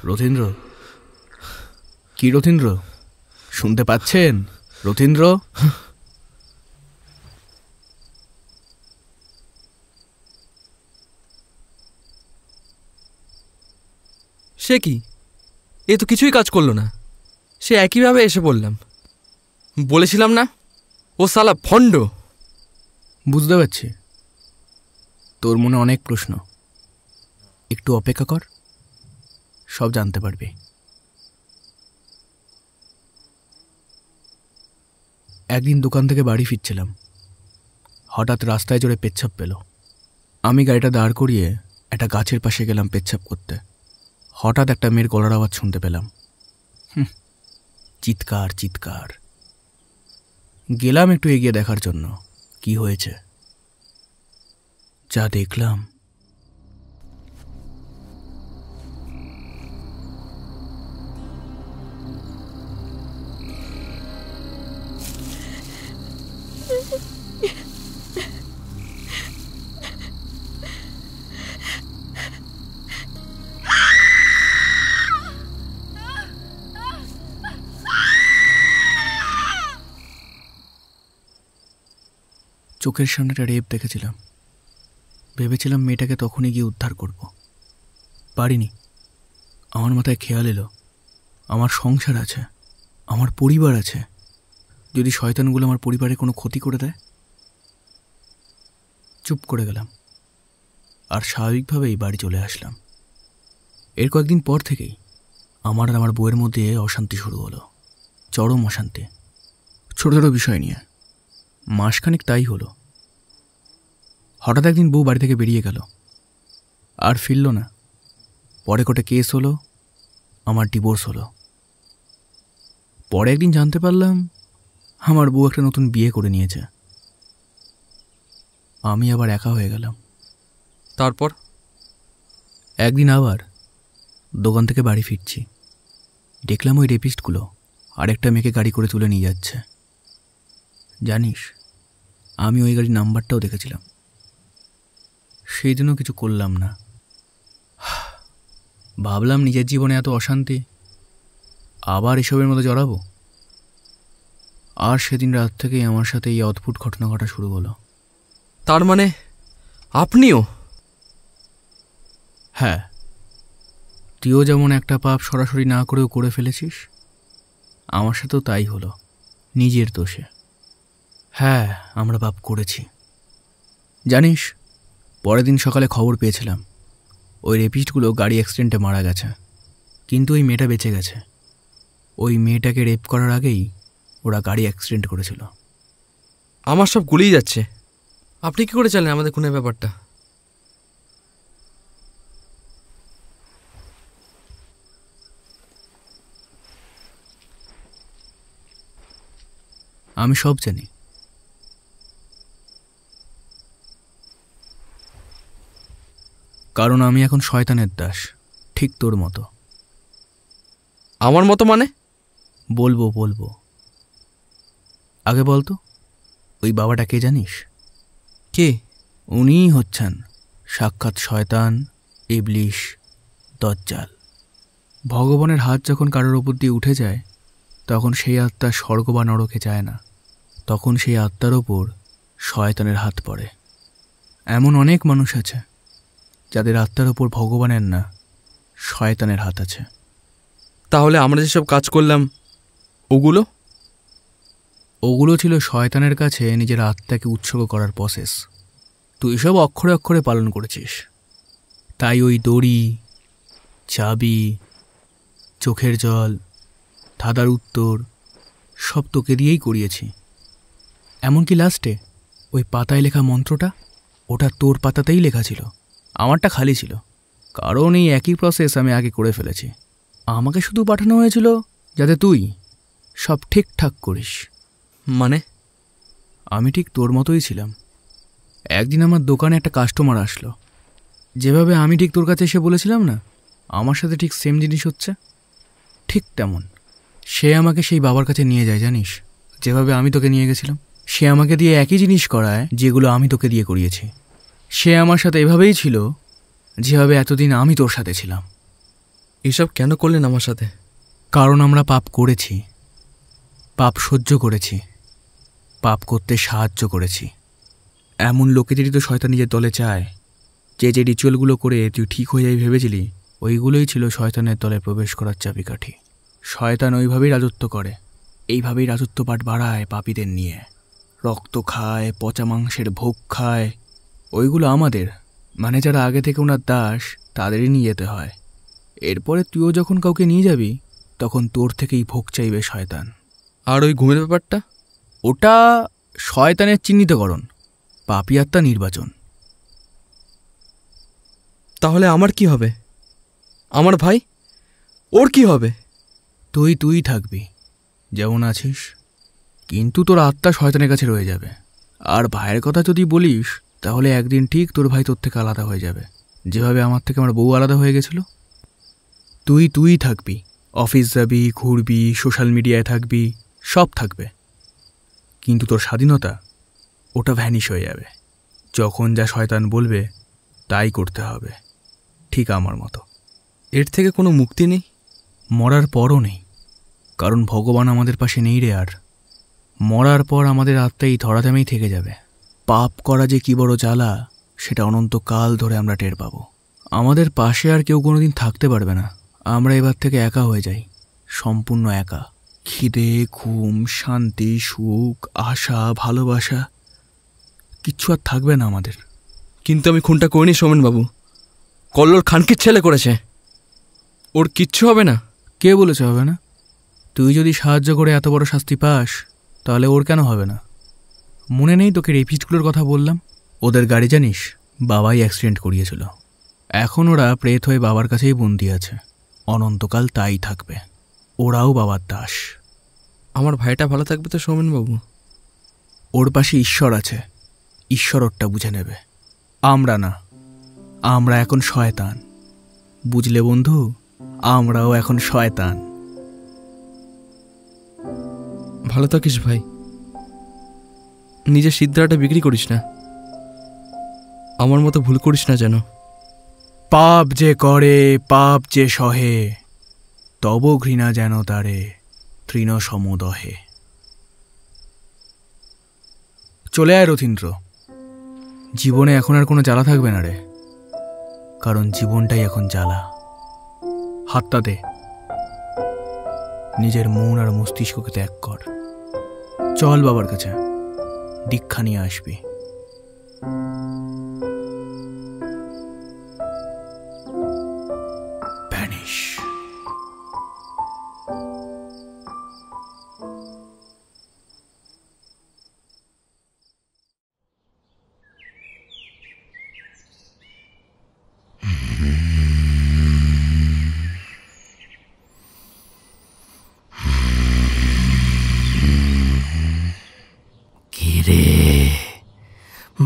রথীন্দ্র, কি রথীন্দ্র, শুনতে পাচ্ছেন? রথীন্দ্র, সে কি, এ তো কিছুই কাজ করলো না। সে একইভাবে এসে বললাম, বলেছিলাম না ও শালা ফন্ড। বুঝতে পারছি তোর মনে অনেক প্রশ্ন, একটু অপেক্ষা কর, সব জানতে পারবি। একদিন দোকান থেকে বাড়ি ফিরছিলাম, হঠাৎ রাস্তায় জোরে পেচ্ছাপ পেল। আমি গাড়িটা দাঁড় করিয়ে একটা গাছের পাশে গেলাম পেচ্ছাপ করতে। হঠাৎ একটা মেয়ের গলার আওয়াজ শুনতে পেলাম। চিৎকার চিৎকার। গেলাম একটু এগিয়ে দেখার জন্য কি হয়েছে। যা দেখলাম, চোখের সামনে একটা রেপ দেখেছিলাম। ভেবেছিলাম মেয়েটাকে তখনই গিয়ে উদ্ধার করব, পারিনি। আমার মাথায় খেয়াল এলো আমার সংসার আছে, আমার পরিবার আছে। যদি শয়তানগুলো আমার পরিবারে কোনো ক্ষতি করে দেয়। চুপ করে গেলাম আর স্বাভাবিকভাবেই বাড়ি চলে আসলাম। এর কয়েকদিন পর থেকেই আমার আর আমার বউয়ের মধ্যে অশান্তি শুরু হলো, চরম অশান্তি, ছোট ছোট বিষয় নিয়ে। মাসখানেক তাই হলো। হঠাৎ একদিন বউ বাড়ি থেকে বেরিয়ে গেল, আর ফিরল না। পরে কোর্টে কেস হলো, আমার ডিভোর্স হলো। পরে একদিন জানতে পারলাম আমার বউ একটা নতুন বিয়ে করে নিয়েছে। আমি আবার একা হয়ে গেলাম। তারপর একদিন আবার দোকান থেকে বাড়ি ফিরছি, দেখলাম ওই রেপিস্টগুলো আরেকটা মেয়েকে গাড়ি করে তুলে নিয়ে যাচ্ছে। জানিস, আমি ওই গাড়ির নাম্বারটাও দেখেছিলাম। সেই জন্য কিছু করলাম না। ভাবলাম নিজের জীবনে এত অশান্তি, আবার এসবের মধ্যে জড়াবো। আর সেদিন রাত থেকেই আমার সাথে এই অদ্ভুত ঘটনা ঘটা শুরু হলো। তার মানে আপনিও? হ্যাঁ, তুইও যেমন একটা পাপ সরাসরি না করেও করে ফেলেছিস, আমার সাথেও তাই হলো, নিজের দোষে। হ্যাঁ, আমরা পাপ করেছি। জানিস, পরের দিন সকালে খবর পেয়েছিলাম ওই রেপিস্টগুলো গাড়ি অ্যাক্সিডেন্টে মারা গেছে, কিন্তু ওই মেয়েটা বেঁচে গেছে। ওই মেয়েটাকে রেপ করার আগেই ওরা গাড়ি অ্যাক্সিডেন্ট করেছিল। আমার সব গুলিয়ে যাচ্ছে। আপনি কি করে জানেন আমাদের খুনের ব্যাপারটা? আমি সব জানি। কারণ আমি এখন শয়তানের দাস, ঠিক তোর মতো। আমার মতো মানে? বলবো বলবো, আগে বলতো ওই বাবাটা কে জানিস? কে? উনিই হচ্ছেন সাক্ষাৎ শয়তান, ইবলিশ, দজ্জাল। ভগবানের হাত যখন কারোর ওপর দিয়ে উঠে যায়, তখন সেই আত্মা স্বর্গ বা নরকে যায় না, তখন সেই আত্মার ওপর শয়তানের হাত পড়ে। এমন অনেক মানুষ আছে যাদের আত্মার ওপর ভগবানের না, শয়তানের হাত আছে। তাহলে আমরা যেসব কাজ করলাম ওগুলো ছিল শয়তানের কাছে নিজের আত্মাকে উৎসর্গ করার প্রসেস। তুই সব অক্ষরে অক্ষরে পালন করেছিস। তাই ওই দড়ি, চাবি, চোখের জল, ধাঁধার উত্তর সব তোকে দিয়েই করিয়েছি। এমনকি লাস্টে ওই পাতায় লেখা মন্ত্রটা, ওটা তোর পাতাতেই লেখা ছিল, আমারটা খালি ছিল। কারণ এই একই প্রসেস আমি আগে করে ফেলেছি। আমাকে শুধু পাঠানো হয়েছিল যাতে তুই সব ঠিকঠাক করিস। মানে? আমি ঠিক তোর মতোই ছিলাম। একদিন আমার দোকানে একটা কাস্টমার আসলো। যেভাবে আমি ঠিক তোর কাছে এসে বলেছিলাম না আমার সাথে ঠিক সেম জিনিস হচ্ছে, ঠিক তেমন সে আমাকে সেই বাবার কাছে নিয়ে যায়। জানিস, যেভাবে আমি তোকে নিয়ে গেছিলাম, সে আমাকে দিয়ে একই জিনিস করায় যেগুলো আমি তোকে দিয়ে করিয়েছি। সে আমার সাথে এভাবেই ছিল যেভাবে এতদিন আমি তোর সাথে ছিলাম। এসব কেন করলেন আমার সাথে? কারণ আমরা পাপ করেছি, পাপ সহ্য করেছি, পাপ করতে সাহায্য করেছি। এমন লোকেদেরই তো শয়তান নিজের দলে চায়। যে যে রিচুয়ালগুলো করে তুই ঠিক হয়ে যাবি ভেবেছিলি, ওইগুলোই ছিল শয়তানের দলে প্রবেশ করার চাবিকাঠি। শয়তান ওইভাবেই রাজত্ব করে, এইভাবেই রাজত্বপাঠ বাড়ায় পাপীদের নিয়ে। রক্ত খায়, পচা মাংসের ভোগ খায়। ওইগুলো আমাদের, মানে যারা আগে থেকে ওনার দাস, তাদেরই নিয়ে যেতে হয়। এরপরে তুইও যখন কাউকে নিয়ে যাবি তখন তোর থেকেই ভোগ চাইবে শয়তান। আর ওই ঘুমের ব্যাপারটা? ওটা শয়তানের চিহ্নিতকরণ, পাপী আত্মা নির্বাচন। তাহলে আমার কি হবে? আমার ভাই, ওর কি হবে? তুই থাকবি যেমন আছিস, কিন্তু তোর আত্মা শয়তানের কাছে রয়ে যাবে। আর ভাইয়ের কথা যদি বলিস তাহলে একদিন ঠিক তোর ভাই তোর থেকে আলাদা হয়ে যাবে, যেভাবে আমার থেকে আমার বউ আলাদা হয়ে গেছিল। তুই থাকবি, অফিস যাবি, ঘুরবি, সোশ্যাল মিডিয়ায় থাকবি, সব থাকবে, কিন্তু তোর স্বাধীনতা ওটা ভ্যানিশ হয়ে যাবে। যখন যা শয়তান বলবে তাই করতে হবে, ঠিক আমার মতো। এর থেকে কোনো মুক্তি নেই? মরার পরও নেই, কারণ ভগবান আমাদের পাশে নেই রে। আর মরার পর আমাদের আত্মা এই ধরাধামেই থেকে যাবে। পাপ করা যে কি বড় জ্বালা সেটা অনন্তকাল ধরে আমরা টের পাবো। আমাদের পাশে আর কেউ কোনোদিন থাকতে পারবে না। আমরা এবার থেকে একা হয়ে যাই, সম্পূর্ণ একা। খিদে, ঘুম, শান্তি, সুখ, আশা, ভালোবাসা কিচ্ছু আর থাকবে না আমাদের। কিন্তু আমি খুনটা করিনি সোমেনবাবু, কল্লোল খানকির ছেলে করেছে। ওর কিচ্ছু হবে না? কে বলেছে হবে না? তুই যদি সাহায্য করে এত বড় শাস্তি পাস তাহলে ওর কেন হবে না? মনে নেই তোকে রেপিস্টগুলোর কথা বললাম? ওদের গাড়ি জানিস বাবাই অ্যাক্সিডেন্ট করিয়েছিল। এখন ওরা প্রেত হয়ে বাবার কাছেই বন্দি আছে, অনন্তকাল তাই থাকবে। ওরাও বাবার দাস। আমার ভাইটা ভালো থাকবে তো সোমেনবাবু? ওর পাশে ঈশ্বর আছে, ঈশ্বর ওরটা বুঝে নেবে। আমরা না, আমরা এখন শয়তান, বুঝলে বন্ধু? আমরাও এখন শয়তান। ভালো থাকিস ভাই, নিজের সিদ্ধাটা বিক্রি করিস না, আমার মতো ভুল করিস না যেন। পাপ যে করে, পাপ যে সহে, তব ঘৃণা যেন তারে তৃণ সমদহে। চলে আয় রথীন্দ্র, জীবনে এখন আর কোনো জ্বালা থাকবে না রে, কারণ জীবনটাই এখন জ্বালা। হাতটা দে, নিজের মন আর মস্তিষ্ককে ত্যাগ কর। চল বাবার কাছে, দীক্ষা নিয়ে আসবি। ভ্যানিশ।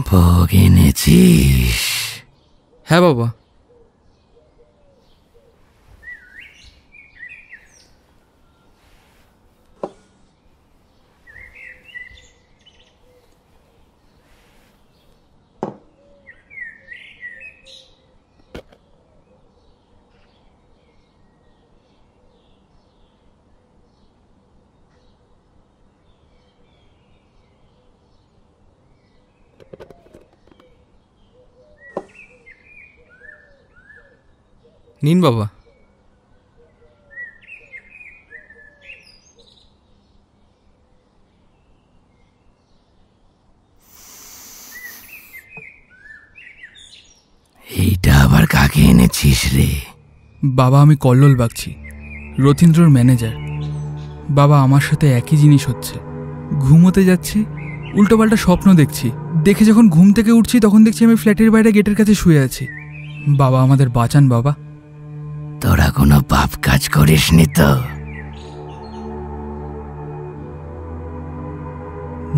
ভোগ এনেছিস? হ্যাঁ বাবা। নিন বাবা। এইটা আবার কাকে এনেছিস রে? বাবা, আমি কল্লোল বাগছি, রথীন্দ্রর ম্যানেজার। বাবা, আমার সাথে একই জিনিস হচ্ছে। ঘুমোতে যাচ্ছি, উল্টোপাল্টা স্বপ্ন দেখছি। দেখে যখন ঘুম থেকে উঠছি তখন দেখছি আমি ফ্ল্যাটের বাইরে গেটের কাছে শুয়ে আছি। বাবা, আমাদের বাঁচান বাবা। তোরা কোনো পাপ কাজ করিসনি তো?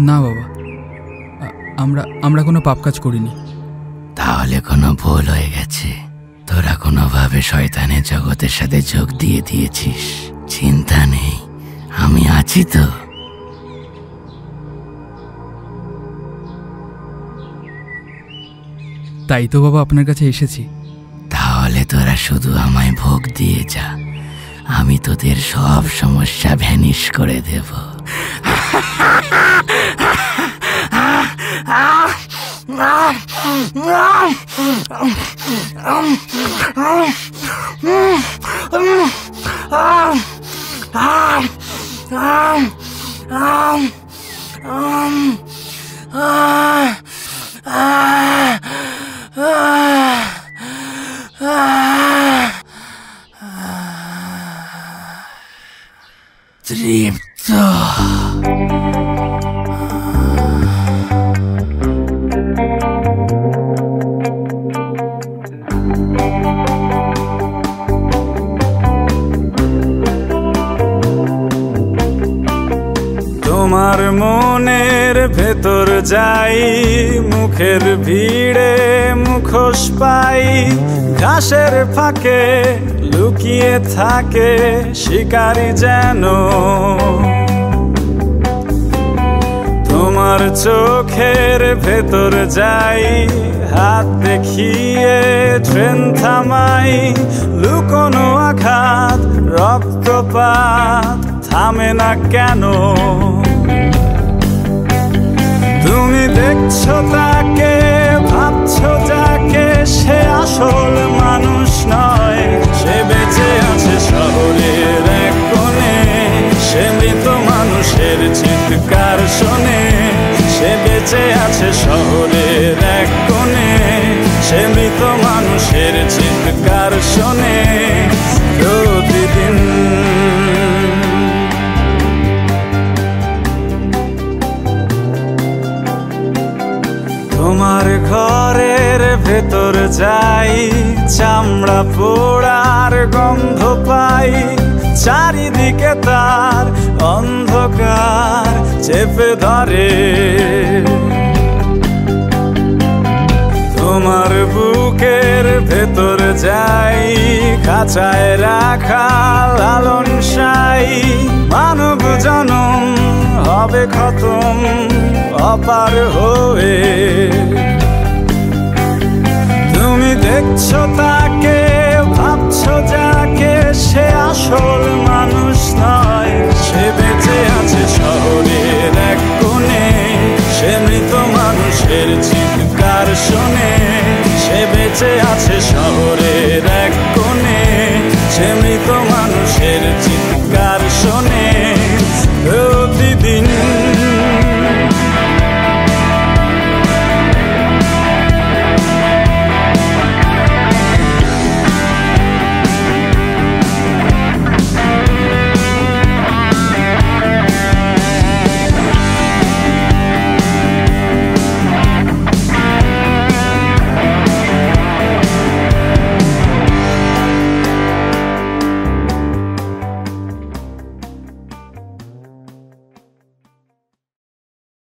না বাবা, আমরা কোনো পাপ কাজ করিনি। তাহলে কোনো ভুল হয়ে গেছে। তোরা কোনোভাবে শয়তানের জগতের সাথে যোগ দিয়ে দিয়েছিস। চিন্তা নেই, আমি আছি তো। তাই তো বাবা আপনার কাছে এসেছি। তাহলে তোরা শুধু আমায় ভোগ দিয়ে যা, আমি তোদের সব সমস্যা ভ্যানিশ করে দেব। মনের ভেতর যাই, মুখের ভিড়ে মুখোশ পাই, ঘাসের ফাঁকে লুকিয়ে থাকে শিকারি যেন। তোমার চোখের ভেতর যাই, হাত দেখিয়ে ট্রেন থামাই, লুকোনো আঘাত রক্তপাত থামে না কেন? তুমি দেখছো তাকে, ভাবছো যাকে, সে আসল মানুষ নয়। সে বেঁচে আছে শহরের এক কোণে, সে মৃত মানুষের চিৎকার শোনে। সে বেঁচে আছে শহরের এক কোণে, সে মৃত মানুষের চিৎকার শোনে প্রতিদিন। তোমার ঘরের ভেতর যাই, চামড়া পোড়ার গন্ধ পাই, চারিদিকে তার অন্ধকার চেপে ধরে। তোমার বুকের ভেতর যাই, খাঁচায় রাখা লালন সাই, মানব জনম হবে খতম অপার হয়ে। তুমি দেখছো তাকে, ভাবছো যাকে, সে আসল মানুষ নয়। সে বেঁচে আছে শহরের এক কোণে, সে মৃত মানুষের চিৎকার শোনে। সে বেঁচে আছে শহর